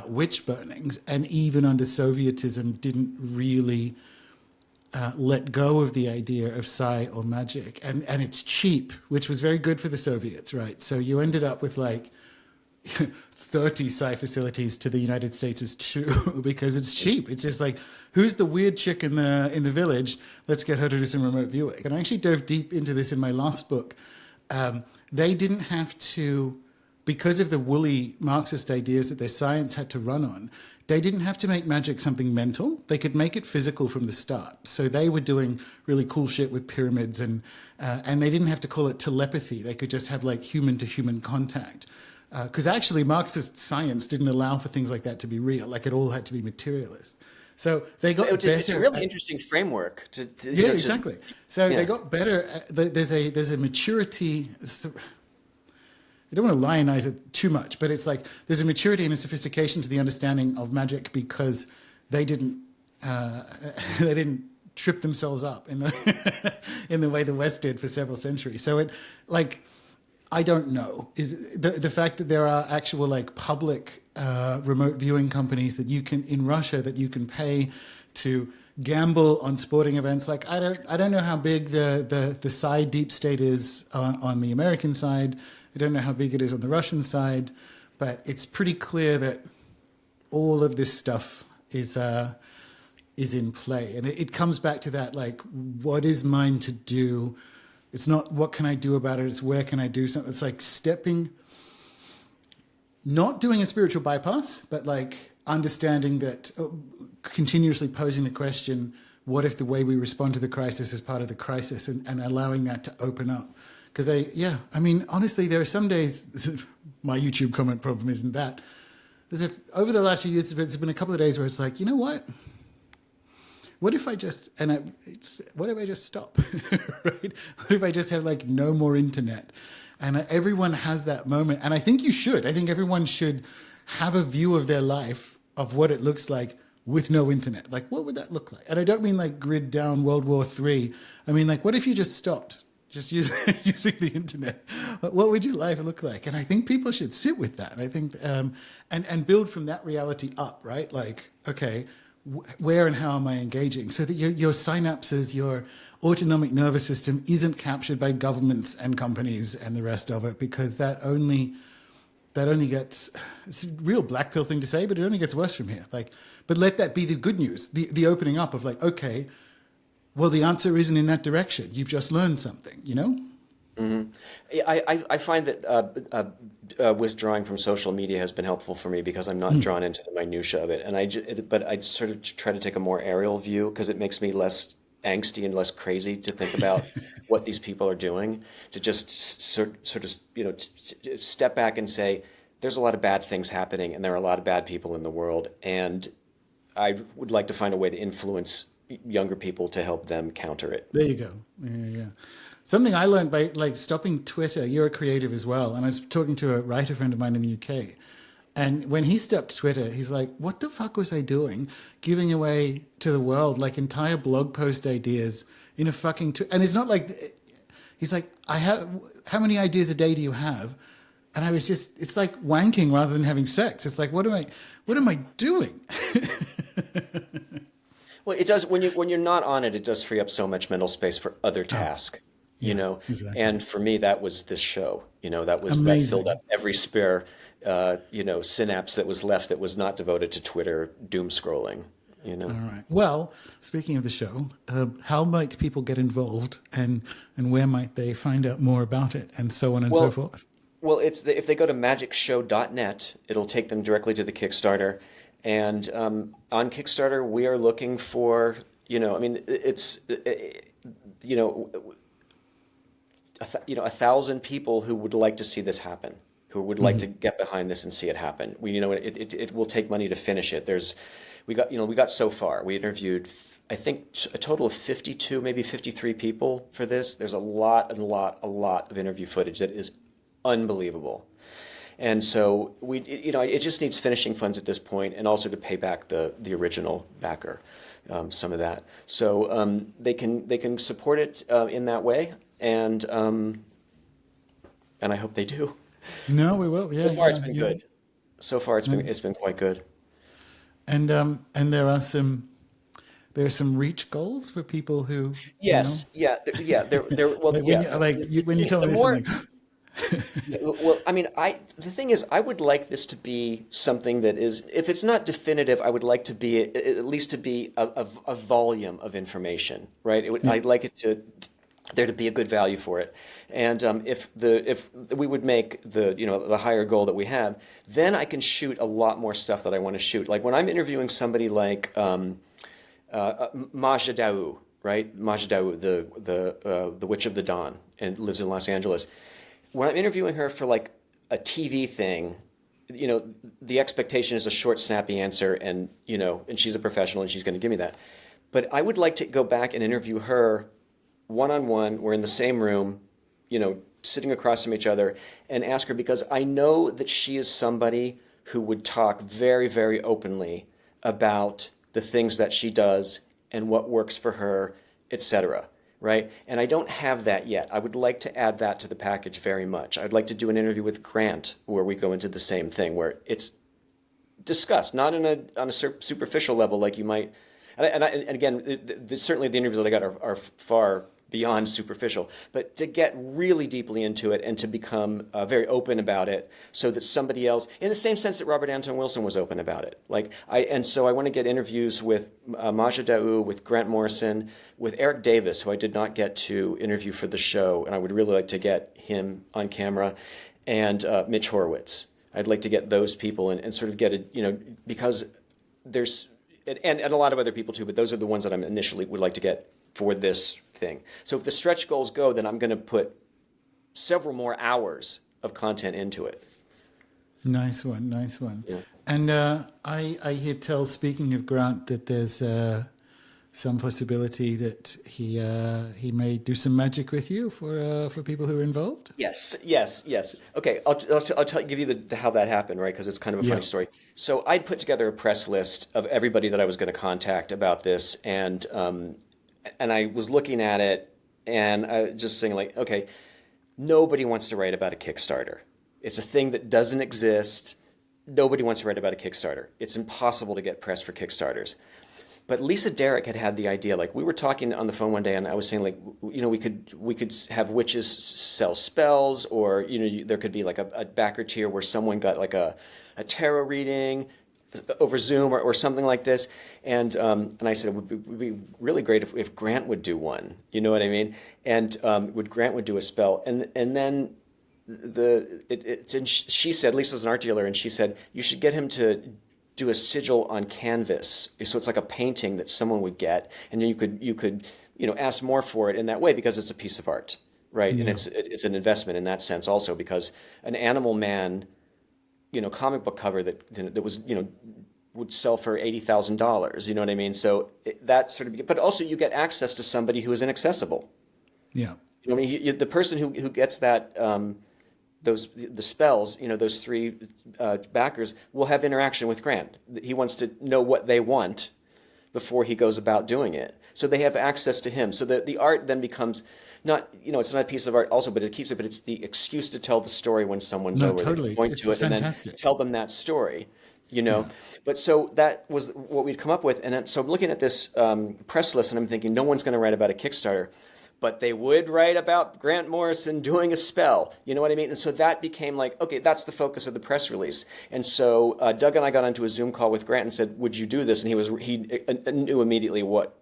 witch burnings, and even under Sovietism didn't really let go of the idea of psi or magic. And it's cheap, which was very good for the Soviets, right? So you ended up with like 30 psi facilities to the United States is too, because it's cheap. It's just like, who's the weird chick in the village? Let's get her to do some remote viewing. And I actually dove deep into this in my last book. They didn't have to, because of the woolly Marxist ideas that their science had to run on, they didn't have to make magic something mental. They could make it physical from the start. So they were doing really cool shit with pyramids, and they didn't have to call it telepathy. They could just have like human-to-human contact. Because actually Marxist science didn't allow for things like that to be real. Like, it all had to be materialist. So they got better. It's a really interesting framework. Exactly. So they got better. There's a maturity. I don't want to lionize it too much, but it's like there's a maturity and a sophistication to the understanding of magic because they didn't trip themselves up in the way the West did for several centuries. So it, like, I don't know, is the fact that there are actual like public remote viewing companies that you can, in Russia, that you can pay to gamble on sporting events. Like, I don't know how big the side deep state is on the American side. I don't know how big it is on the Russian side, but it's pretty clear that all of this stuff is in play. And it comes back to that, like, what is mine to do? It's not what can I do about it, it's where can I do something. It's like not doing a spiritual bypass, but like understanding that, continuously posing the question, what if the way we respond to the crisis is part of the crisis, and allowing that to open up. Because I mean, honestly, there are some days, my YouTube comment problem isn't that. Over the last few years, there's been a couple of days where it's like, you know what? What if I just, what if I just stop, right? What if I just have like no more internet? And everyone has that moment. And I think you should. I think everyone should have a view of their life of what it looks like with no internet. Like, what would that look like? And I don't mean like grid down World War III. I mean, like, what if you just stopped just using the internet? What would your life look like? And I think people should sit with that. I think, and build from that reality up, right? Like, okay, where and how am I engaging? So that your synapses, your autonomic nervous system isn't captured by governments and companies and the rest of it, because that only gets, it's a real black pill thing to say, but it only gets worse from here. Like, but let that be the good news, the opening up of like, okay, well, the answer isn't in that direction. You've just learned something, you know? Mm-hmm. I find that withdrawing from social media has been helpful for me because I'm not drawn into the minutia of it. And but I sort of try to take a more aerial view because it makes me less angsty and less crazy to think about what these people are doing, to just sort of, step back and say, there's a lot of bad things happening and there are a lot of bad people in the world. And I would like to find a way to influence younger people to help them counter it. There you go. Yeah. Something I learned by like stopping Twitter. You're a creative as well. And I was talking to a writer friend of mine in the UK. And when he stopped Twitter, he's like, what the fuck was I doing? Giving away to the world like entire blog post ideas in a fucking and it's not like, he's like, how many ideas a day do you have? And I was just, it's like wanking rather than having sex. It's like, what am I doing? Well, it does, when you're not on it, it does free up so much mental space for other tasks. Exactly. And for me, that was this show, that filled up every spare, synapse that was left that was not devoted to Twitter doom scrolling, All right. Well, speaking of the show, how might people get involved and where might they find out more about it and so on and so forth? Well, if they go to magickshow.net, it'll take them directly to the Kickstarter. And on Kickstarter, we are looking for, it's 1,000 people who would like to see this happen, who would like to get behind this and see it happen. It will take money to finish it. We got so far. We interviewed, I think, a total of 52, maybe 53 people for this. There's a lot of interview footage that is unbelievable. And so it just needs finishing funds at this point, and also to pay back the original backer, some of that. So they can support it in that way. And I hope they do. No, we will. Yeah. So far, it's been good. So far, it's been quite good. And there are some reach goals for people who. Yes. Yeah. There. Well. When you tell me something. Yeah, well, I mean, the thing is, I would like this to be something that is, if it's not definitive, I would like to be at least to be a volume of information, right? Yeah. I'd like it to there to be a good value for it, and if we would make the higher goal that we have, then I can shoot a lot more stuff that I want to shoot. Like when I'm interviewing somebody like Maja Daou, right? Maja Daou, the Witch of the Dawn, and lives in Los Angeles. When I'm interviewing her for like a TV thing, the expectation is a short, snappy answer, and she's a professional and she's going to give me that. But I would like to go back and interview her one-on-one. We're in the same room, sitting across from each other, and ask her, because I know that she is somebody who would talk very, very openly about the things that she does and what works for her, etc. Right? And I don't have that yet. I would like to add that to the package very much. I'd like to do an interview with Grant where we go into the same thing, where it's discussed, not on a superficial level like you might. And again, certainly the interviews that I got are far beyond superficial, but to get really deeply into it and to become very open about it, so that somebody else, in the same sense that Robert Anton Wilson was open about it, so I want to get interviews with Maja Daou, with Grant Morrison, with Eric Davis, who I did not get to interview for the show, and I would really like to get him on camera, and Mitch Horowitz. I'd like to get those people and sort of get it, because there's and a lot of other people too, but those are the ones that I initially would like to get for this thing. So if the stretch goals go, then I'm going to put several more hours of content into it. Nice one. Yeah. And I hear tell, speaking of Grant, that there's some possibility that he may do some magic with you for people who are involved. Yes. Okay, I'll give you how that happened, right? Because it's kind of a funny story. So I put together a press list of everybody that I was going to contact about this, and I was looking at it, and I just saying, like, okay, nobody wants to write about a Kickstarter. It's a thing that doesn't exist. Nobody wants to write about a Kickstarter. It's impossible to get press for Kickstarters. But Lisa Derrick had the idea. Like, we were talking on the phone one day, and I was saying, like, we could have witches sell spells, or there could be like a backer tier where someone got like a tarot reading over Zoom or something like this. And I said it would be really great if Grant would do one. You know what I mean? And Grant would do a spell, and then and she said, Lisa's an art dealer, and she said you should get him to do a sigil on canvas, so it's like a painting that someone would get, and then you could ask more for it in that way, because it's a piece of art, right? Yeah. And it's an investment in that sense also, because an Animal Man, comic book cover that was would sell for $80,000. You know what I mean? So that sort of, but also you get access to somebody who is inaccessible. Yeah. I mean, the person who gets that. The spells, those three backers will have interaction with Grant. He wants to know what they want before he goes about doing it. So they have access to him. So the art then becomes not, it's not a piece of art also, but it keeps it, but it's the excuse to tell the story when someone's over. Totally. They point to it fantastic. And then tell them that story, Yeah. But so that was what we'd come up with. And then, so I'm looking at this press list, and I'm thinking, no one's going to write about a Kickstarter. But they would write about Grant Morrison doing a spell. You know what I mean? And so that became like, okay, that's the focus of the press release. And so Doug and I got onto a Zoom call with Grant and said, would you do this? And he knew immediately what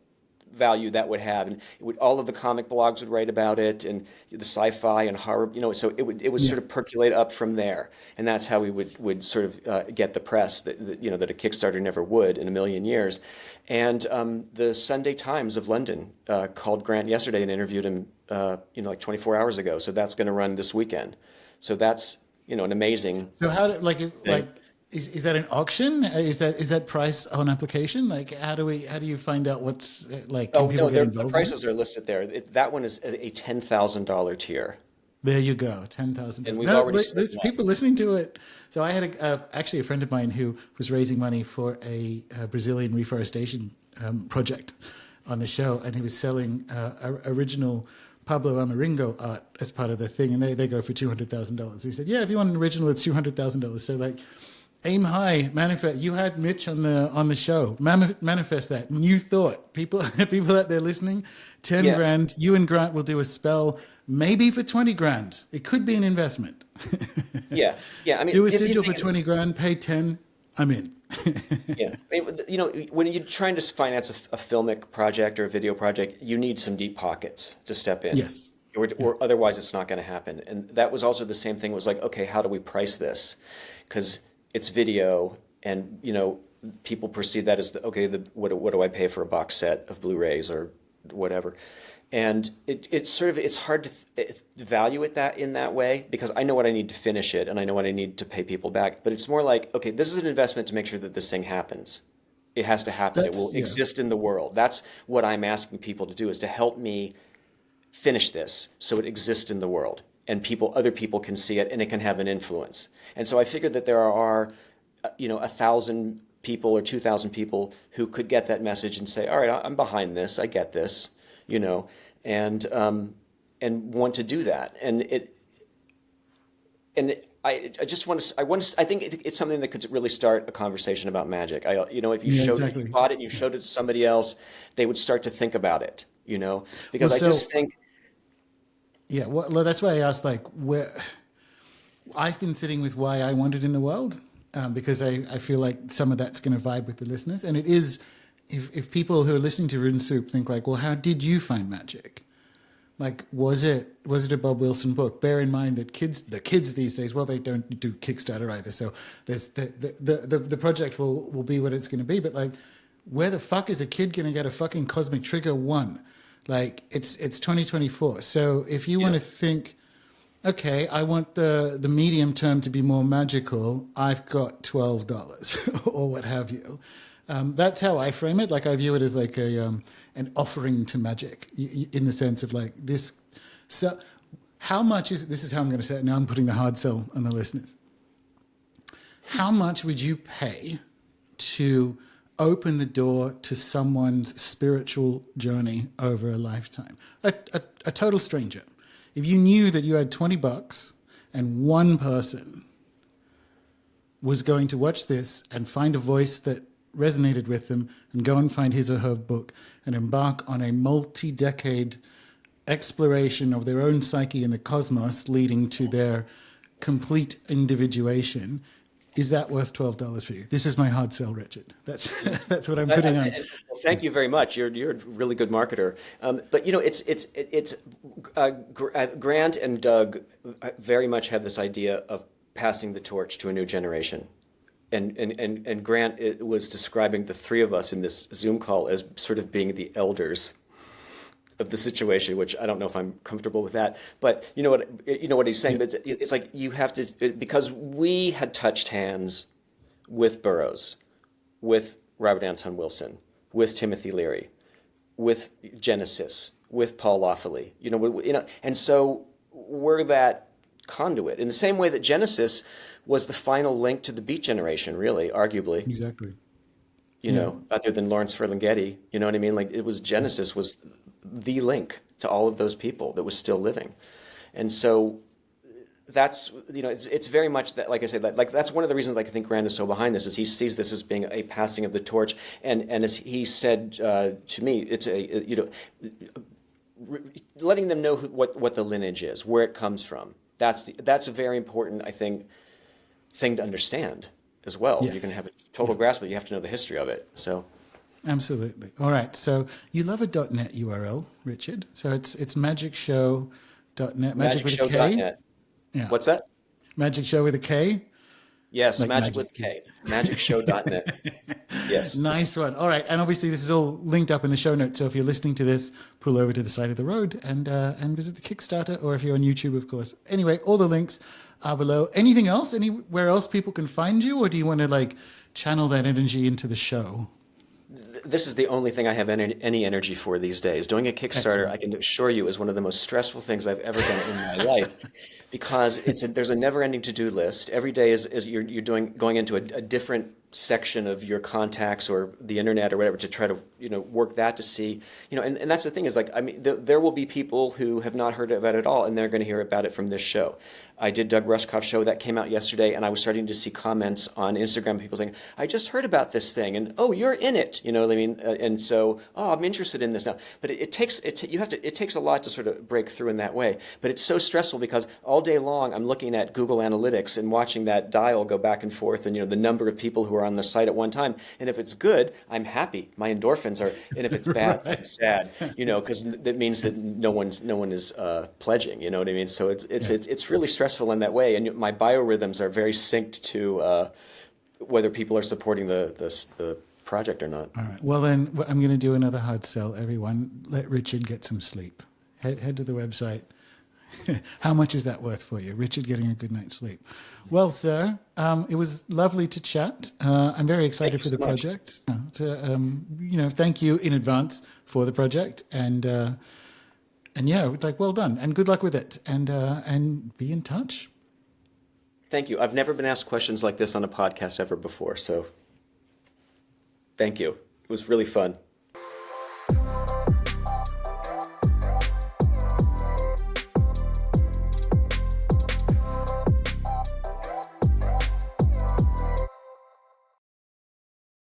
value that would have. And all of the comic blogs would write about it, and the sci-fi and horror, so it would sort of percolate up from there. And that's how we would sort of get the press that a Kickstarter never would in a million years. And the Sunday Times of London called Grant yesterday and interviewed him, like 24 hours ago. So that's going to run this weekend. So that's, an amazing. So how is that an auction? Is that price on application? Like, how do you find out what's like? Can people get involved the prices are listed there. That one is a $10,000 tier. There you go, 10,000. And we've already there's people listening to it. So I had actually a friend of mine who was raising money for a Brazilian reforestation project on the show, and he was selling original Pablo Amaringo art as part of the thing, and they go for $200,000. He said, "Yeah, if you want an original, it's $200,000." So like, Aim high, manifest. You had Mitch on the show. Manifest that. New thought. People out there listening. 10 Yeah. grand. You and Grant will do a spell, maybe for 20 grand. It could be an investment. Yeah. I mean, Do a sigil for 20 grand. Pay 10. I'm in. Yeah. I mean, you know, when you're trying to finance a filmic project or a video project, you need some deep pockets to step in. Yes. Or otherwise it's not going to happen. And that was also the same thing. Was like, okay, how do we price this? Because it's video, and you know, people perceive that as what do I pay for a box set of Blu-rays or whatever, and it's hard to value it that in that way, because I know what I need to finish it and I know what I need to pay people back. But it's more like, okay, this is an investment to make sure that this thing happens. It has to happen. It will exist in the world. That's what I'm asking people to do, is to help me finish this so it exists in the world, and other people can see it and it can have an influence. And so I figured that there are, 1,000 people or 2,000 people who could get that message and say, all right, I'm behind this, I get this, and want to do that. I think it's something that could really start a conversation about magic. If you bought it and you showed it to somebody else, they would start to think about it, because I just think. Yeah, well, that's why I asked, where I've been sitting with why I want it in the world, because I feel like some of that's going to vibe with the listeners. And it is, if people who are listening to Rune Soup think like, well, how did you find magic? Like, was it a Bob Wilson book? Bear in mind that the kids these days, well, they don't do Kickstarter either. So there's the project will be what it's going to be. But like, where the fuck is a kid going to get a fucking Cosmic Trigger 1? Like, it's 2024. So if you want to think, okay, I want the medium term to be more magical, I've got $12 or what have you. That's how I frame it. Like, I view it as like an offering to magic, in the sense of like this. So how much is it? This is how I'm going to say it. Now I'm putting the hard sell on the listeners. How much would you pay to open the door to someone's spiritual journey over a lifetime? A total stranger. If you knew that you had $20 and one person was going to watch this and find a voice that resonated with them and go and find his or her book and embark on a multi-decade exploration of their own psyche in the cosmos, leading to their complete individuation, is that worth $12 for you? This is my hard sell, Richard. That's what I'm putting on. Well, thank you very much. You're a really good marketer. But it's Grant and Doug very much have this idea of passing the torch to a new generation. And Grant was describing the three of us in this Zoom call as sort of being the elders of the situation, which I don't know if I'm comfortable with that, but you know what he's saying. But it's like you have to, because we had touched hands with Burroughs, with Robert Anton Wilson, with Timothy Leary, with Genesis, with Paul Lawfully, and so we're that conduit in the same way that Genesis was the final link to the Beat Generation, really, arguably. Exactly. Other than Lawrence Ferlinghetti, you know what I mean? Like, it was Genesis was the link to all of those people that was still living. And so that's, it's very much that, like I said, like that's one of the reasons, like, I think Grant is so behind this, is he sees this as being a passing of the torch. And as he said to me, it's letting them know what the lineage is, where it comes from. That's a very important, I think, thing to understand as well. Yes. You can have a total grasp, but you have to know the history of it. So. Absolutely. All right. So you love a .net URL, Richard. So it's magickshow.net. Magic with a K. Net. Yeah. What's that? Magic Show with a K. Yes, like magic with a K. Magickshow.net. Yes. Nice one. All right. And obviously this is all linked up in the show notes. So if you're listening to this, pull over to the side of the road and visit the Kickstarter, or if you're on YouTube, of course. Anyway, all the links are below. Anything else? Anywhere else people can find you? Or do you want to channel that energy into the show? This is the only thing I have any energy for these days. Doing a Kickstarter, excellent. I can assure you, is one of the most stressful things I've ever done in my life, because there's a never-ending to-do list. Every day is you're going into a different section of your contacts or the internet or whatever to try to, work that to see, and that's the thing is like, I mean, there will be people who have not heard about it at all, and they're going to hear about it from this show. I did Doug Rushkoff's show that came out yesterday, and I was starting to see comments on Instagram, people saying, I just heard about this thing, and oh, you're in it, you know what I mean? And so, oh, I'm interested in this now. But it takes a lot to sort of break through in that way. But it's so stressful because all day long I'm looking at Google Analytics and watching that dial go back and forth, and the number of people who are on the site at one time. And if it's good, I'm happy. My endorphins are, and if it's bad, I'm sad. Because that means that no one is pledging. You know what I mean? So it's really stressful in that way, and my biorhythms are very synced to whether people are supporting the project or not. All right. Well, then I'm going to do another hard sell. Everyone, let Richard get some sleep. Head to the website. How much is that worth for you? Richard getting a good night's sleep. Well, sir, it was lovely to chat. I'm very excited for the project. Thank you in advance for the project, and yeah, well done, and good luck with it, and be in touch. Thank you. I've never been asked questions like this on a podcast ever before, so thank you. It was really fun.